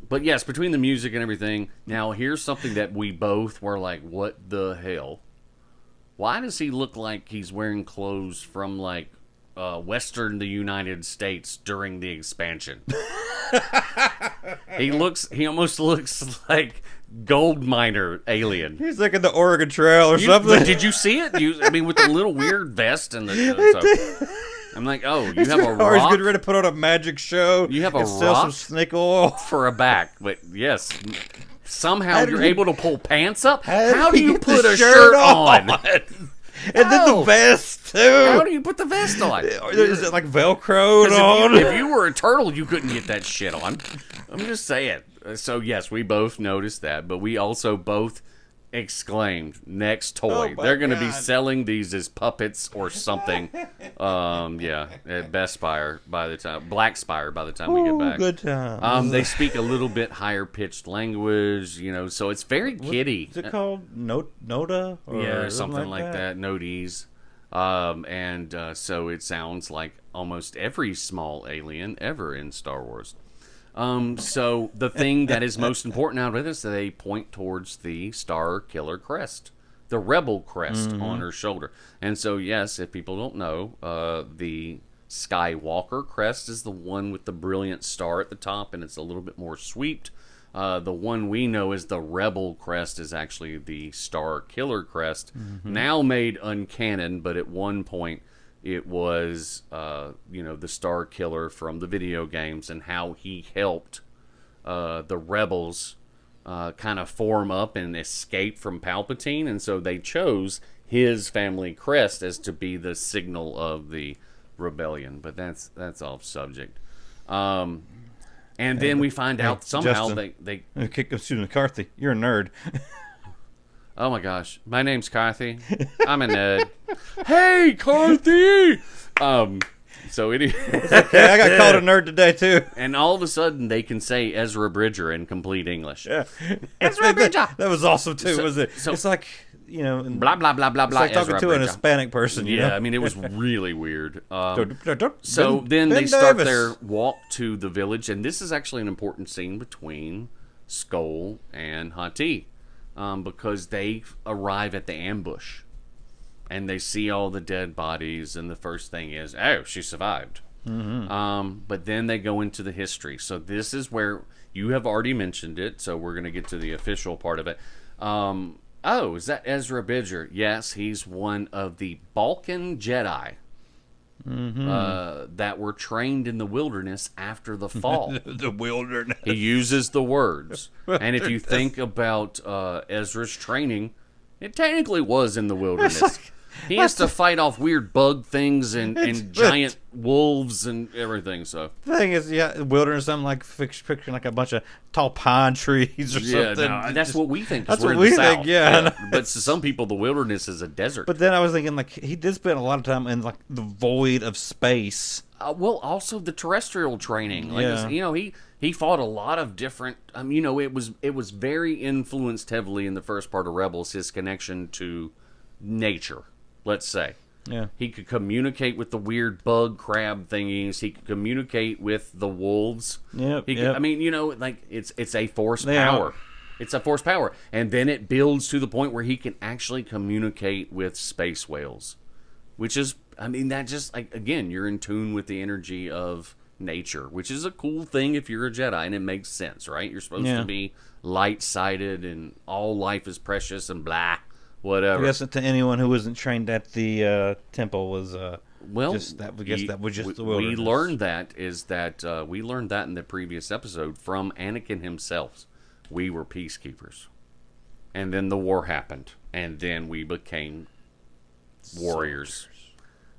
S1: But yes, between the music and everything, now here's something that we both were like, what the hell? Why does he look like he's wearing clothes from, like, Western the United States during the expansion? He almost looks like gold miner alien.
S2: He's like in the Oregon Trail or something.
S1: But did you see it? With the little weird vest and the... I'm like, oh, you have a rock?
S2: Or he's getting ready to put on a magic show.
S1: You have a
S2: sell
S1: rock
S2: some snake oil
S1: for a back. But yes, somehow you're able to pull pants up.
S2: How
S1: How
S2: do
S1: do
S2: you
S1: you
S2: get the
S1: put a
S2: shirt
S1: shirt
S2: on?
S1: on?
S2: And then the vest, too.
S1: How do you put the vest on?
S2: Is it like Velcroed
S1: 'Cause
S2: on?
S1: if you were a turtle, you couldn't get that shit on. I'm just saying. So, yes, we both noticed that, but we also both exclaimed, next toy.
S2: Oh,
S1: They're going to be
S2: God.
S1: selling these as puppets or something. At Best Spire by the time, Black Spire by the time we get back.
S2: Good time.
S1: They speak a little bit higher pitched language, so it's very kiddie.
S2: Is it called Noda? Or
S1: Yeah, something like that. Nodes. So it sounds like almost every small alien ever in Star Wars. So the thing that is most important out of this is they point towards the Star Killer crest, the Rebel crest on her shoulder. And so, yes, if people don't know, the Skywalker crest is the one with the brilliant star at the top, and it's a little bit more sweeped. The one we know as the Rebel crest is actually the Star Killer crest, now made uncanon, but at one point it was, the Star Killer from the video games and how he helped the rebels kind of form up and escape from Palpatine, and so they chose his family crest as to be the signal of the rebellion. But that's off subject. And then we find out somehow
S2: Justin,
S1: they
S2: Excuse me, McCarthy, you're a nerd.
S1: Oh my gosh, my name's Carthy. I'm a nerd. Hey, Carthy. So it is.
S2: I got called a nerd today too.
S1: And all of a sudden, they can say Ezra Bridger in complete English.
S2: Yeah,
S1: Ezra Bridger.
S2: That was awesome too,
S1: So-
S2: was it?
S1: so-
S2: it's like
S1: Blah blah blah blah
S2: it's
S1: blah.
S2: like talking
S1: Ezra
S2: to an
S1: Bridger.
S2: Hispanic person.
S1: Yeah, I mean it was really weird. So
S2: So
S1: then they start their walk to the village, and this is actually an important scene between Skull and Hati, because they arrive at the ambush, and they see all the dead bodies, and the first thing is, oh, she survived. But then they go into the history. So this is where you have already mentioned it, so we're going to get to the official part of it. Is that Ezra Bridger? Yes, he's one of the Balkan Jedi that were trained in the wilderness after the fall.
S2: the wilderness.
S1: He uses the words. And if you think about Ezra's training, it technically was in the wilderness. He has to fight off weird bug things and giant wolves and everything. So
S2: The thing is, wilderness. I'm like picturing like a bunch of tall pine trees or something.
S1: no, that's what we think. 'cause
S2: That's
S1: we're
S2: what
S1: in the
S2: we think,
S1: South.
S2: yeah, I know.
S1: But to some people, the wilderness is a desert.
S2: But then I was thinking, like, he did spend a lot of time in like the void of space.
S1: Well, also the terrestrial training. Like,
S2: Yeah.
S1: he fought a lot of different. It was very influenced heavily in the first part of Rebels. His connection to nature, let's say.
S2: Yeah.
S1: He could communicate with the weird bug crab thingies. He could communicate with the wolves.
S2: Yep.
S1: He could,
S2: yep.
S1: I mean, like it's a force
S2: They
S1: power.
S2: are.
S1: It's a force power, and then it builds to the point where he can actually communicate with space whales, which is, I mean, that just like again, you're in tune with the energy of nature, which is a cool thing if you're a Jedi, and it makes sense, right? You're supposed to be light-sighted, and all life is precious, and blah, whatever.
S2: I guess to anyone who wasn't trained at the temple was
S1: Well,
S2: that was just the wilderness.
S1: we learned that we learned that in the previous episode from Anakin himself. We were peacekeepers, and then the war happened, and then we became warriors,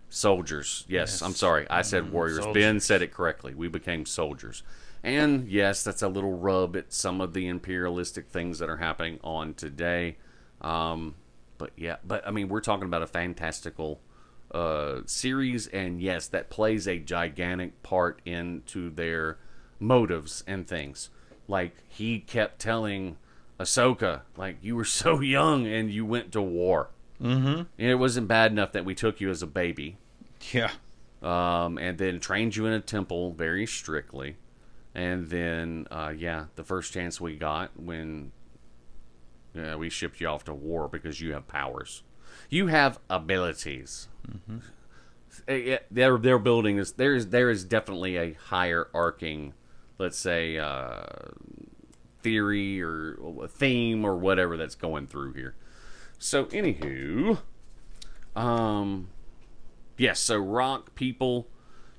S1: soldiers. Yes, I'm sorry, I said warriors.
S2: Soldiers.
S1: Ben said it correctly. We became soldiers, and yes, that's a little rub at some of the imperialistic things that are happening on today. But I mean, we're talking about a fantastical series, and yes, that plays a gigantic part into their motives and things. Like, he kept telling Ahsoka, like, you were so young and you went to war. Mm-hmm. And it wasn't bad enough that we took you as a baby.
S2: Yeah.
S1: And then trained you in a temple very strictly. And then, the first chance we got when we shipped you off to war because you have powers. You have abilities. Mm-hmm. Their building is, there is definitely a higher arcing, let's say, theory or a theme or whatever that's going through here. So, anywho, yes, so rock people,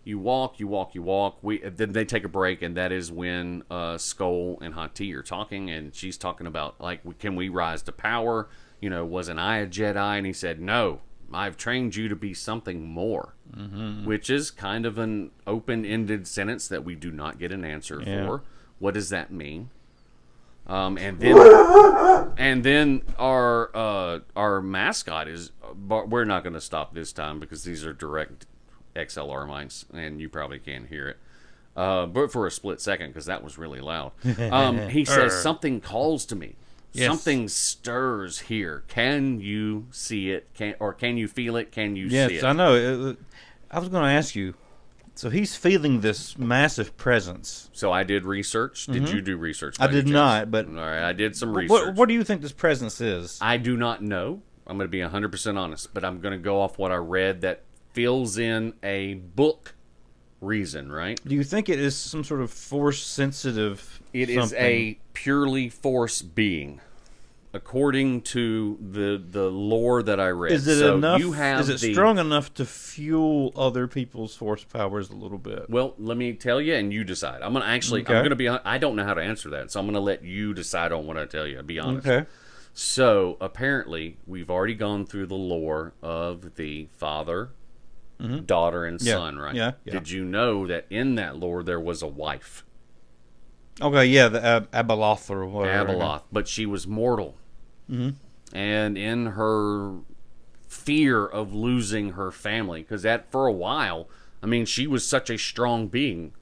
S1: you walk. Then they take a break, and that is when Skull and Hati are talking, and she's talking about, like, can we rise to power? You know, wasn't I a Jedi? And he said, no, I've trained you to be something more, which is kind of an open-ended sentence that we do not get an answer for. What does that mean? And then our mascot is. We're not going to stop this time because these are direct XLR mics, and you probably can't hear it. But for a split second, because that was really loud. He says, something calls to me. Yes. Something stirs here. Can you see it? Can you feel it? Can you see it?
S2: Yes, I know. I was going to ask you. So he's feeling this massive presence.
S1: So I did research. Did you do research?
S2: I did not, but...
S1: All right, I did some research.
S2: What do you think this presence is?
S1: I do not know. I'm going to be 100% honest, but I'm going to go off what I read that fills in a book reason, right?
S2: Do you think it is some sort of force-sensitive
S1: It is a purely force being, according to the lore that I read.
S2: Is it
S1: so
S2: enough?
S1: You have
S2: is it strong enough to fuel other people's force powers a little bit?
S1: Well, let me tell you, and you decide. I'm going to actually,
S2: Okay.
S1: I'm going to be, I don't know how to answer that, so I'm going to let you decide on what I tell you, to be honest.
S2: Okay.
S1: So, apparently, we've already gone through the lore of the father, daughter, and son, right?
S2: Yeah.
S1: Did you know that in that lore there was a wife?
S2: Okay, yeah, the Abeloth or whatever.
S1: Abeloth, but she was mortal. Mm-hmm. And in her fear of losing her family, because that, for a while, I mean, she was such a strong being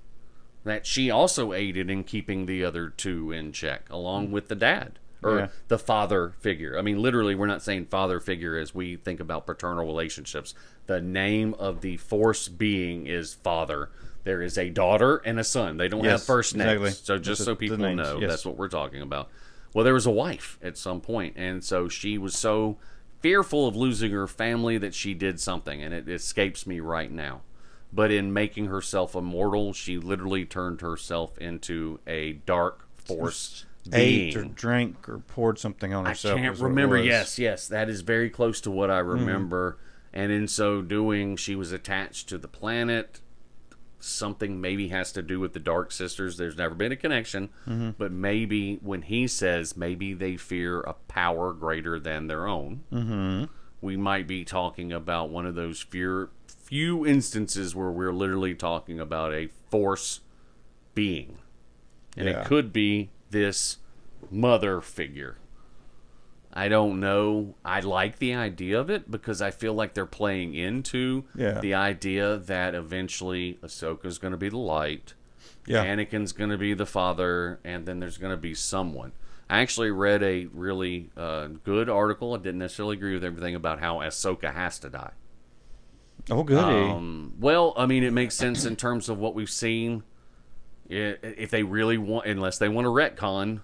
S1: that she also aided in keeping the other two in check, along with the dad. Or the father figure. I mean, literally, we're not saying father figure as we think about paternal relationships. The name of the force being is father. There is a daughter and a son. They don't have first names.
S2: Exactly.
S1: So just so people know, that's what we're talking about. Well, there was a wife at some point, and so she was so fearful of losing her family that she did something, and it escapes me right now. But in making herself immortal, she literally turned herself into a dark force
S2: ate or drank or poured something on herself.
S1: I can't remember. Yes, that is very close to what I remember. And in so doing, she was attached to the planet. Something maybe has to do with the Dark Sisters. There's never been a connection. But maybe when he says maybe they fear a power greater than their own, we might be talking about one of those few instances where we're literally talking about a force being. And it could be this mother figure. I don't know. I like the idea of it because I feel like they're playing into the idea that eventually Ahsoka's going to be the light, Anakin's going to be the father, and then there's going to be someone. I actually read a really good article. I didn't necessarily agree with everything about how Ahsoka has to die.
S2: Oh, goody.
S1: Well, I mean, it makes sense in terms of what we've seen. If they really want, unless they want to retcon,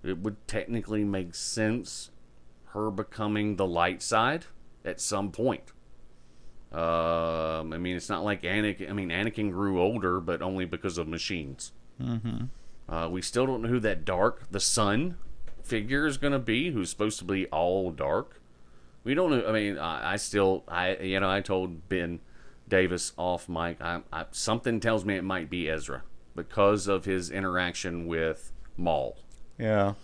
S1: it would technically make sense her becoming the light side at some point. I mean, it's not like Anakin. I mean, Anakin grew older, but only because of machines. Mm-hmm. We still don't know who that the sun figure is going to be, who's supposed to be all dark. We don't know. I mean, I told Ben Davis off mic. Something tells me it might be Ezra because of his interaction with Maul.
S2: Yeah.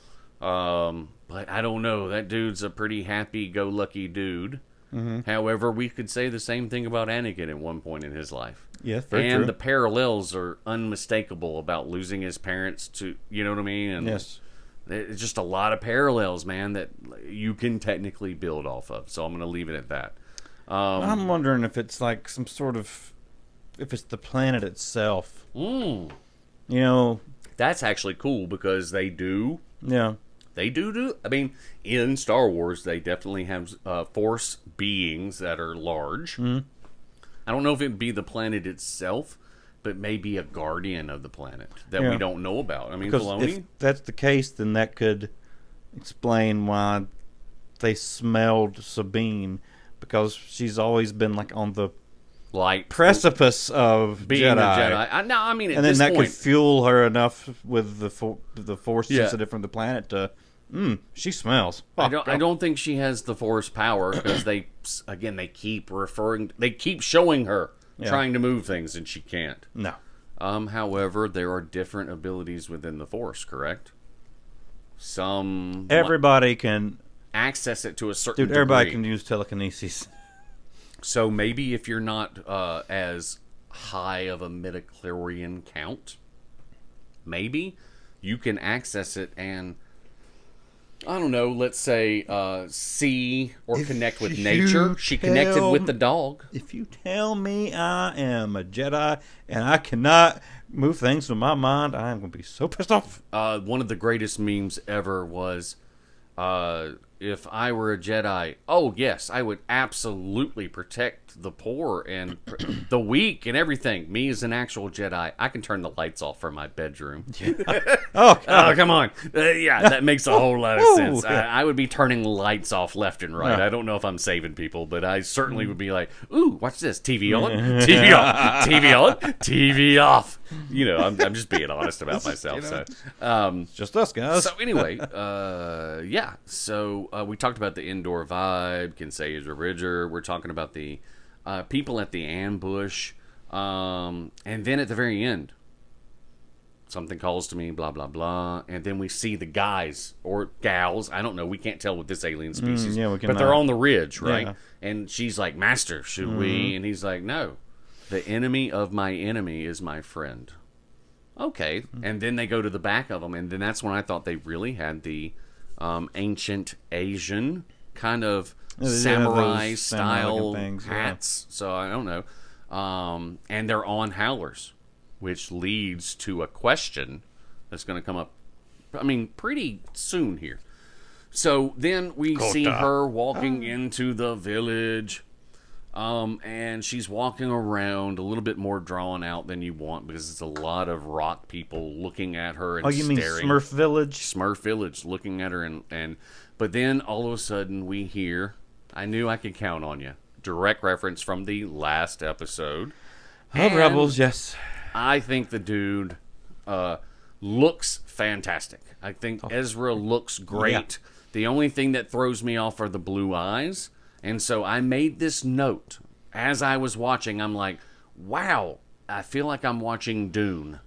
S1: But I don't know. That dude's a pretty happy-go-lucky dude. Mm-hmm. However, we could say the same thing about Anakin at one point in his life.
S2: Yeah, very
S1: and
S2: true.
S1: the parallels are unmistakable about losing his parents to, you know what I mean? And
S2: yes.
S1: It's just a lot of parallels, man, that you can technically build off of. So I'm going to leave it at that.
S2: I'm wondering if it's like some sort of, if it's the planet itself.
S1: You
S2: know,
S1: that's actually cool because they do.
S2: Yeah.
S1: They do. I mean, in Star Wars, they definitely have Force beings that are large. Mm-hmm. I don't know if it'd be the planet itself, but maybe a guardian of the planet that we don't know about. I mean,
S2: because if that's the case, then that could explain why they smelled Sabine, because she's always been like on the precipice of
S1: being
S2: Jedi.
S1: a Jedi. No, I mean, at
S2: and then
S1: this
S2: that
S1: point,
S2: could fuel her enough with the Force sensitive from the planet to. She smells.
S1: I don't think she has the Force power because they keep showing her trying to move things and she can't.
S2: No.
S1: However, there are different abilities within the Force, correct?
S2: Everybody can
S1: access it to a certain degree.
S2: Everybody can use telekinesis.
S1: So maybe if you're not as high of a midichlorian count, maybe you can access it and, I don't know, let's say see or connect with nature. She connected with the dog.
S2: If you tell me I am a Jedi and I cannot move things with my mind, I am going to be so pissed off.
S1: One of the greatest memes ever was, if I were a Jedi, oh yes, I would absolutely protect the poor and the weak and everything. Me as an actual Jedi, I can turn the lights off from my bedroom. Oh, come on. Yeah, that makes a whole lot of sense. I would be turning lights off left and right. I don't know if I'm saving people, but I certainly would be like, ooh, watch this. TV on, TV off, TV on, TV off. You know, I'm just being honest about myself. So,
S2: just us guys.
S1: So anyway, yeah. So we talked about the indoor vibe. Can say is a Ridger. We're talking about the people at the ambush, and then at the very end, something calls to me. Blah blah blah, and then we see the guys or gals. I don't know. We can't tell with this alien species. But they're on the ridge, right? Yeah. And she's like, "Master, should we?" And he's like, "No. The enemy of my enemy is my friend." Okay. And then they go to the back of them, and then that's when I thought they really had the ancient Asian kind of samurai style hats. So I don't know. And they're on howlers, which leads to a question that's going to come up, I mean, pretty soon here. So then we see her walking into the village. And she's walking around a little bit more drawn out than you want because it's a lot of rock people looking at her and
S2: staring. Oh, you mean Smurf Village?
S1: Smurf Village, looking at her and but then all of a sudden we hear, I knew I could count on you. Direct reference from the last episode.
S2: Rebels, yes.
S1: I think the dude looks fantastic. I think Ezra looks great. Yeah. The only thing that throws me off are the blue eyes. And so I made this note as I was watching. I'm like, wow, I feel like I'm watching Dune.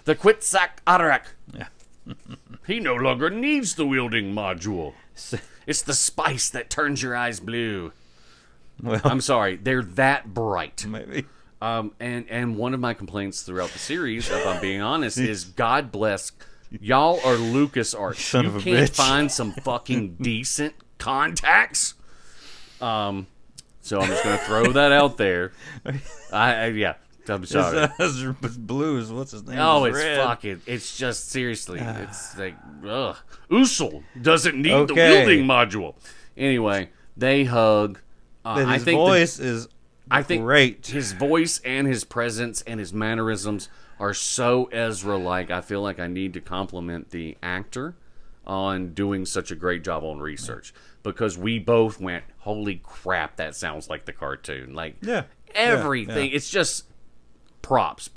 S1: The Quetzalcoatl Arak.
S2: Yeah.
S1: He no longer needs the wielding module. It's the spice that turns your eyes blue. Well, I'm sorry, they're that bright.
S2: Maybe.
S1: And one of my complaints throughout the series, if I'm being honest, is God bless. Y'all are LucasArts. You can't find some fucking decent contacts. So I'm just going to throw that out there. I'm sorry.
S2: It's blues. What's his name?
S1: Oh, it's fucking. It's just seriously. It's like, ugh. Usul doesn't need the wielding module. Anyway, They hug.
S2: That
S1: I
S2: his
S1: think
S2: voice is
S1: I think
S2: great.
S1: his voice and his presence and his mannerisms are so Ezra-like. I feel like I need to compliment the actor on doing such a great job on research, because we both went, holy crap, that sounds like the cartoon. Like, everything. It's just props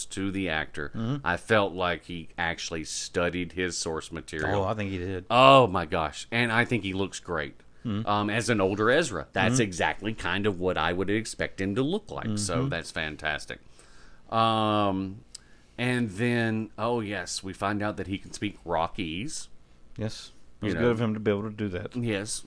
S1: to the actor. I felt like he actually studied his source material.
S2: Oh, I think he did.
S1: Oh my gosh. And I think he looks great. As an older Ezra. That's exactly kind of what I would expect him to look like. So that's fantastic. And then, oh yes, we find out that he can speak Rockies.
S2: Yes. It was good of him to be able to do that.
S1: Yes.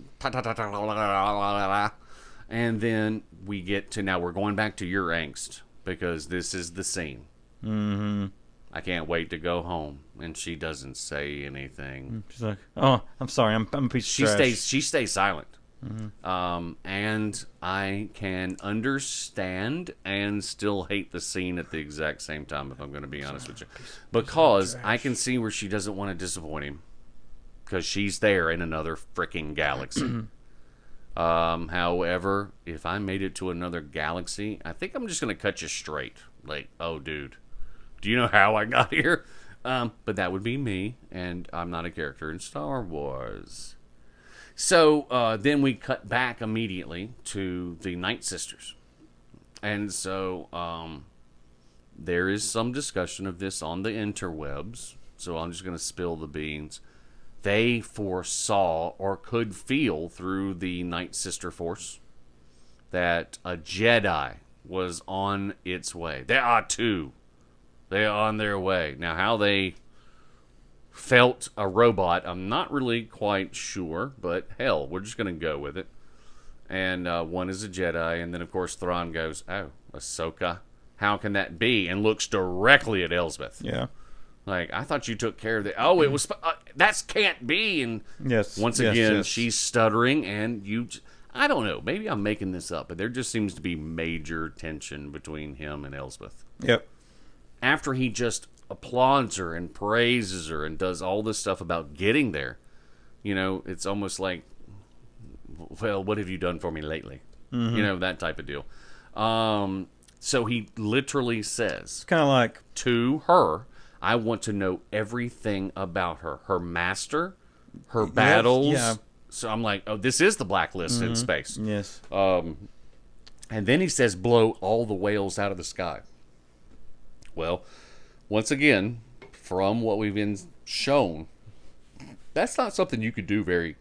S1: And then we get to, now we're going back to your angst, because this is the scene.
S2: Mm-hmm.
S1: I can't wait to go home. And she doesn't say anything.
S2: She's like, oh, I'm sorry, I'm a piece of trash.
S1: She stays silent. And I can understand and still hate the scene at the exact same time, if I'm going to be honest with you. Because I can see where she doesn't want to disappoint him. Because she's there in another freaking galaxy. However, if I made it to another galaxy, I think I'm just going to cut you straight. Like, oh, dude, do you know how I got here? But that would be me, and I'm not a character in Star Wars. So then we cut back immediately to the Night Sisters. And so there is some discussion of this on the interwebs, so I'm just going to spill the beans. They foresaw or could feel through the Night Sister Force that a Jedi was on its way. There are two. They are on their way. Now, how they felt a robot, I'm not really quite sure, but hell, we're just going to go with it. And one is a Jedi, and then, of course, Thrawn goes, oh, Ahsoka, how can that be? And looks directly at Elsbeth.
S2: Yeah.
S1: Like, I thought you took care of the... Oh, it was... that can't be. And once again, she's stuttering, and you... I don't know. Maybe I'm making this up, but there just seems to be major tension between him and Elsbeth.
S2: Yep.
S1: After he just applauds her and praises her and does all this stuff about getting there, you know, it's almost like, well, what have you done for me lately? You know, that type of deal. So he literally says,
S2: it's kind of like,
S1: to her, I want to know everything about her. Her master, her battles.
S2: Yeah.
S1: So I'm like, oh, this is the blacklist in space.
S2: Yes.
S1: And then he says, blow all the whales out of the sky. Well, once again, from what we've been shown, that's not something you could do very,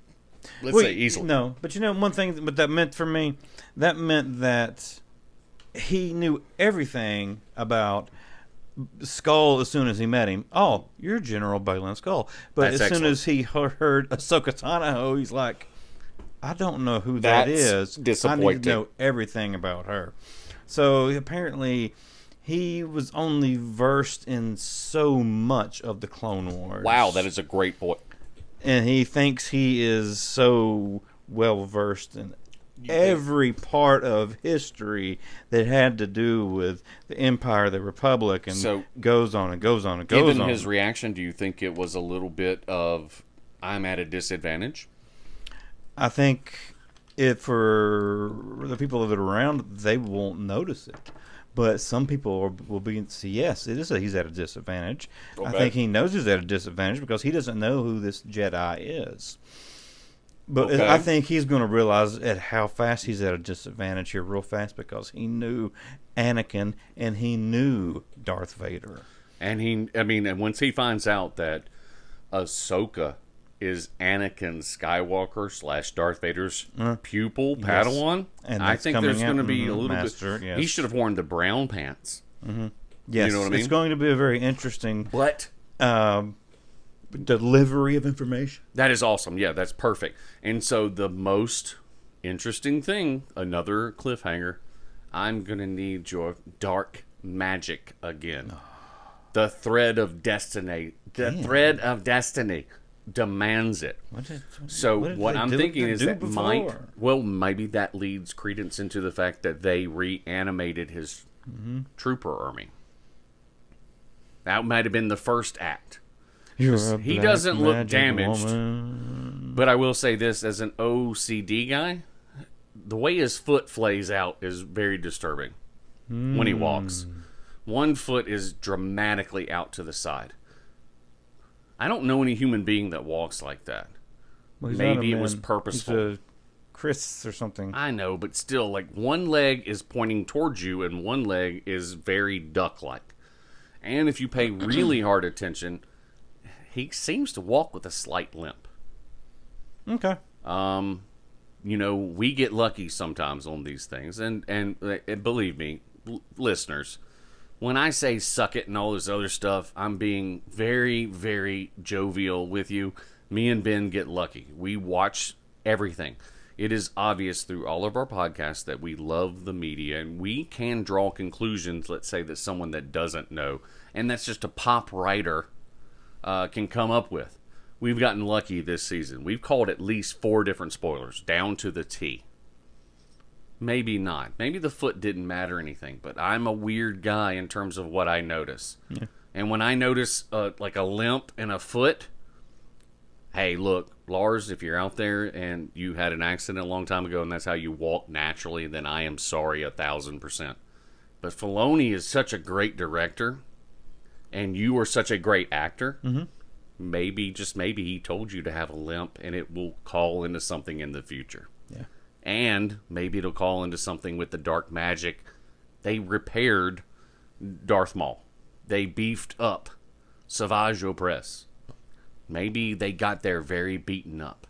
S1: say, easily.
S2: No, but you know, one thing what that meant for me, that meant that he knew everything about Skull as soon as he met him. Oh, you're General Baylan Skull. But
S1: That's
S2: as soon
S1: excellent.
S2: as he heard Ahsoka Tano, he's like, I don't know who that is.
S1: Disappointing.
S2: I need to know everything about her. So apparently he was only versed in so much of the Clone Wars.
S1: Wow, that is a great point.
S2: And he thinks he is so well versed in every part of history that had to do with the Empire, the Republic, and
S1: So,
S2: goes on and goes on and goes
S1: Given
S2: on.
S1: his reaction, do you think it was a little bit of, I'm at a disadvantage?
S2: I think if for the people that are around, they won't notice it. But some people will be see, yes, it is he's at a disadvantage.
S1: Okay.
S2: I think he knows he's at a disadvantage because he doesn't know who this Jedi is. But
S1: Okay.
S2: I think he's going to realize at how fast he's at a disadvantage here real fast because he knew Anakin and he knew Darth Vader.
S1: And and once he finds out that Ahsoka is Anakin Skywalker / Darth Vader's pupil, Padawan,
S2: And
S1: I
S2: that's
S1: think
S2: coming
S1: there's going to
S2: out,
S1: be a little
S2: Master,
S1: bit...
S2: yes.
S1: He should have worn the brown pants.
S2: Yes,
S1: You know what I mean?
S2: It's going to be a very interesting
S1: But...
S2: delivery of information.
S1: That is awesome. Yeah, that's perfect. And so the most interesting thing, another cliffhanger, I'm going to need your dark magic again. The thread of destiny. The thread of destiny demands it. So what I'm thinking is that maybe that leads credence into the fact that they reanimated his trooper army. That might have been the first act.
S2: You're a
S1: He
S2: black
S1: doesn't look
S2: magic
S1: damaged.
S2: woman.
S1: But I will say this, as an OCD guy, the way his foot flays out is very disturbing when he walks. One foot is dramatically out to the side. I don't know any human being that walks like that.
S2: Well,
S1: Maybe it was purposeful.
S2: He's a Chris or something.
S1: I know, but still, like, one leg is pointing towards you and one leg is very duck-like. And if you pay really hard attention, he seems to walk with a slight limp.
S2: Okay.
S1: You know, we get lucky sometimes on these things. And believe me, listeners, when I say suck it and all this other stuff, I'm being very, very jovial with you. Me and Ben get lucky. We watch everything. It is obvious through all of our podcasts that we love the media, and we can draw conclusions, let's say, that someone that doesn't know, and that's just a pop writer can come up with. We've gotten lucky this season. We've called at least 4 different spoilers, down to the T. Maybe not. Maybe the foot didn't matter anything, but I'm a weird guy in terms of what I notice. Yeah. And when I notice like a limp in a foot, hey, look, Lars, if you're out there and you had an accident a long time ago and that's how you walk naturally, then I am sorry 1,000%. But Filoni is such a great director, and you are such a great actor. Mm-hmm. Maybe, just maybe, he told you to have a limp, and it will call into something in the future. Yeah. And maybe it'll call into something with the dark magic. They repaired Darth Maul. They beefed up Savage Opress. Maybe they got there very beaten up.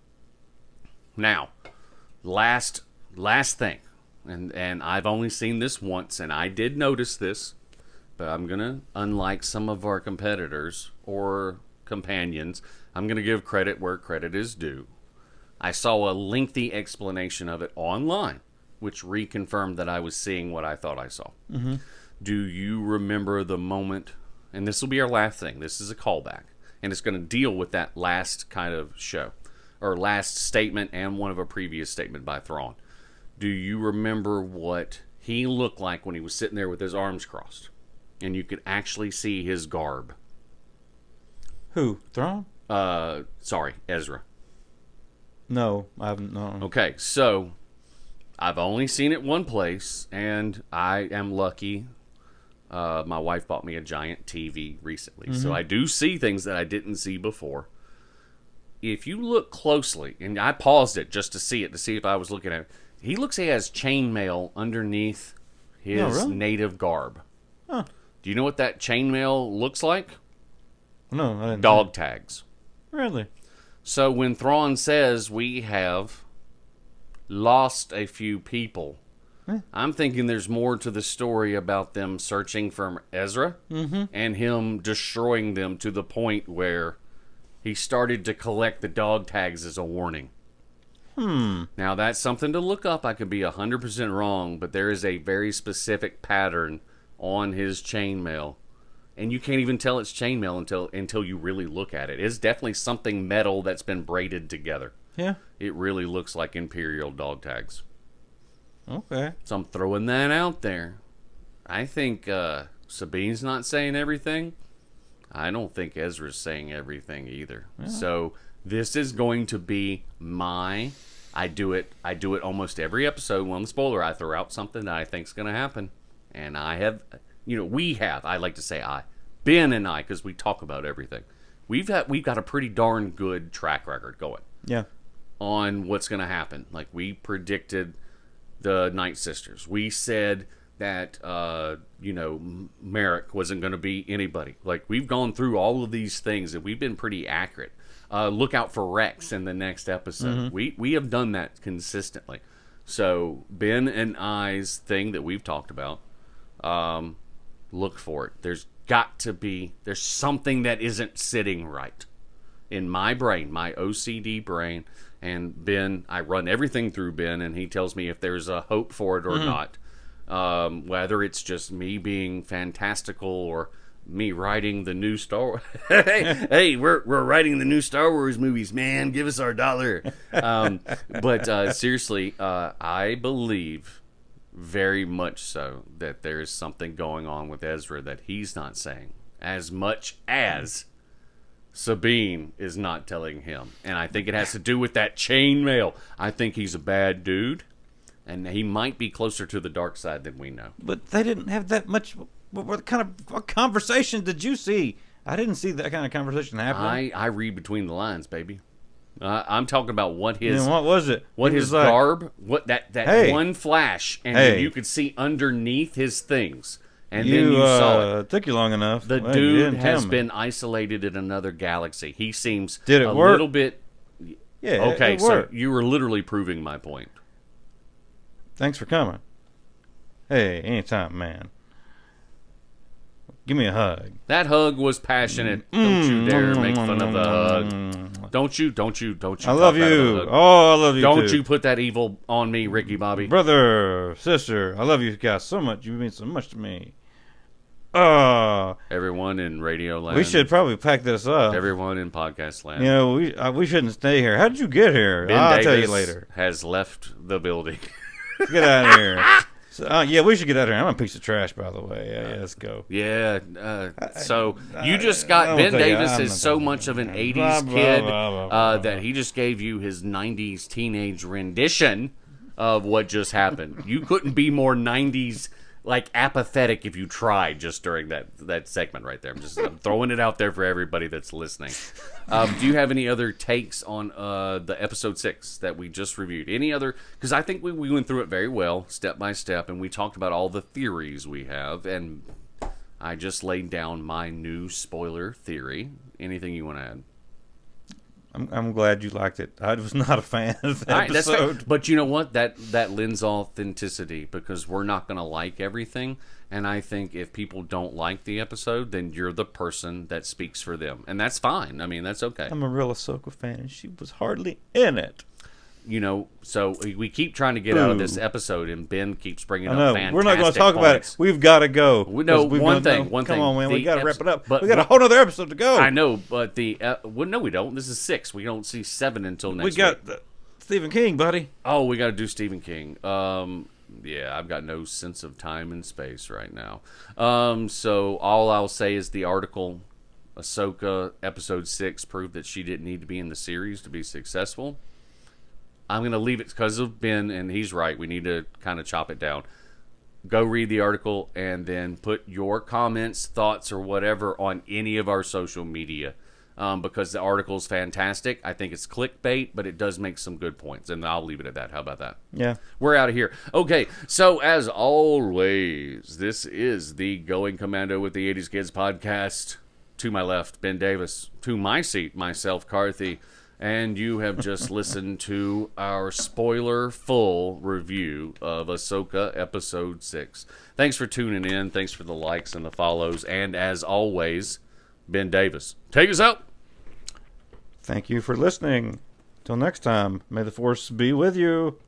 S1: Now, last thing, and I've only seen this once, and I did notice this, but I'm going to, unlike some of our competitors or companions, I'm going to give credit where credit is due. I saw a lengthy explanation of it online, which reconfirmed that I was seeing what I thought I saw. Mm-hmm. Do you remember the moment, and this will be our last thing, this is a callback, and it's going to deal with that last kind of show, or last statement and one of a previous statement by Thrawn. Do you remember what he looked like when he was sitting there with his arms crossed? And you could actually see his garb.
S2: Who? Thrawn?
S1: Sorry, Ezra.
S2: No, I haven't. No.
S1: Okay, so I've only seen it one place, and I am lucky. My wife bought me a giant TV recently, so I do see things that I didn't see before. If you look closely, and I paused it just to see it, to see if I was looking at it, he looks like he has chainmail underneath his native garb. Huh. Do you know what that chainmail looks like?
S2: No, I didn't.
S1: Dog tags.
S2: Really?
S1: So when Thrawn says we have lost a few people, I'm thinking there's more to the story about them searching for Ezra and him destroying them to the point where he started to collect the dog tags as a warning. Now that's something to look up. I could be 100% wrong, but there is a very specific pattern on his chainmail. And you can't even tell it's chainmail until you really look at it. It's definitely something metal that's been braided together.
S2: Yeah.
S1: It really looks like Imperial dog tags.
S2: Okay.
S1: So I'm throwing that out there. I think Sabine's not saying everything. I don't think Ezra's saying everything either. Yeah. So this is going to be I do it almost every episode. On the spoiler, I throw out something that I think's going to happen. And I have... I like to say Ben and I, because we talk about everything. We've got a pretty darn good track record going.
S2: Yeah.
S1: On what's going to happen. Like, we predicted the Night Sisters. We said that, Merrick wasn't going to be anybody. Like, we've gone through all of these things, and we've been pretty accurate. Look out for Rex in the next episode. We have done that consistently. So, Ben and I's thing that we've talked about, look for it. There's something that isn't sitting right in my brain, my OCD brain. And Ben, I run everything through Ben, and he tells me if there's a hope for it or not. Whether it's just me being fantastical or me writing the new Star Wars. hey, we're writing the new Star Wars movies, man. Give us our dollar. But seriously, I believe very much so that there is something going on with Ezra that he's not saying, as much as Sabine is not telling him. And I think it has to do with that chainmail. I think he's a bad dude, and he might be closer to the dark side than we know.
S2: But they didn't have that much. What conversation did you see? I didn't see that kind of conversation happening.
S1: I read between the lines, baby. I'm talking about what his
S2: And what was it?
S1: what
S2: He
S1: his
S2: was like,
S1: garb, what that
S2: Hey.
S1: one flash, and
S2: Hey.
S1: you could see underneath his things, and then you saw it.
S2: Took you long enough.
S1: The
S2: Well, you
S1: dude
S2: didn't tell
S1: has
S2: me.
S1: been isolated in another galaxy. He seems
S2: Did it
S1: a
S2: work?
S1: little bit.
S2: Yeah.
S1: Okay,
S2: it
S1: so
S2: worked.
S1: you were literally proving my point.
S2: Thanks for coming. Hey, anytime, man. Give me a hug.
S1: That hug was passionate. Don't you dare make fun of the hug. Don't you?
S2: I love
S1: talk bad about
S2: you.
S1: the hug.
S2: Oh, I love you.
S1: Don't
S2: too.
S1: you put that evil on me, Ricky Bobby.
S2: Brother, sister, I love you guys so much. You mean so much to me. Oh,
S1: Everyone in Radio Land.
S2: we should probably pack this up.
S1: Everyone in Podcast Land.
S2: You know, we shouldn't stay here. How did you get here?
S1: Ben
S2: I'll
S1: Davis
S2: tell you later.
S1: has left the building.
S2: Get out of here. So, yeah, we should get out of here. I'm a piece of trash, by the way. Yeah, let's go.
S1: Yeah. So you just got
S2: I
S1: Ben
S2: won't tell you.
S1: Davis
S2: I'm
S1: is
S2: not
S1: so
S2: telling you.
S1: much of an
S2: Blah,
S1: 80s
S2: blah,
S1: kid
S2: blah, blah, blah,
S1: that he just gave you his 90s teenage rendition of what just happened. You couldn't be more 90s like apathetic if you tried just during that segment right there. I'm throwing it out there for everybody that's listening. Do you have any other takes on the episode 6 that we just reviewed? Any other? Because I think we went through it very well, step by step, and we talked about all the theories we have, and I just laid down my new spoiler theory. Anything you want to add?
S2: I'm glad you liked it. I was not a fan of that
S1: All right, that's fair.
S2: episode.
S1: But you know what? That lends authenticity because we're not going to like everything. And I think if people don't like the episode, then you're the person that speaks for them. And that's fine. I mean, that's okay.
S2: I'm a real Ahsoka fan, and she was hardly in it.
S1: You know, so we keep trying to get out of this episode, and Ben keeps bringing
S2: I
S1: up
S2: know.
S1: fantastic
S2: We're not going to talk about it.
S1: points.
S2: We've got to go.
S1: No,
S2: 'Cause
S1: one thing.
S2: Come on, man. We
S1: The
S2: got to wrap it up.
S1: but-
S2: We got a whole other episode to go.
S1: I know, but well, no, we don't. This is 6. We don't see 7 until next
S2: We got
S1: week.
S2: Stephen King, buddy.
S1: Oh, we got to do Stephen King. Yeah, I've got no sense of time and space right now. So all I'll say is the article, Ahsoka episode 6 proved that she didn't need to be in the series to be successful. I'm going to leave it because of Ben, and he's right. We need to kind of chop it down. Go read the article and then put your comments, thoughts, or whatever on any of our social media. Because the article's fantastic. I think it's clickbait, but it does make some good points. And I'll leave it at that. How about that?
S2: Yeah.
S1: We're out of here. Okay, so as always, this is the Going Commando with the 80s Kids podcast. To my left, Ben Davis. To my seat, myself, Carthy. And you have just listened to our spoiler-full review of Ahsoka Episode 6. Thanks for tuning in. Thanks for the likes and the follows. And as always, Ben Davis. Take us out.
S2: Thank you for listening. Till next time, may the Force be with you.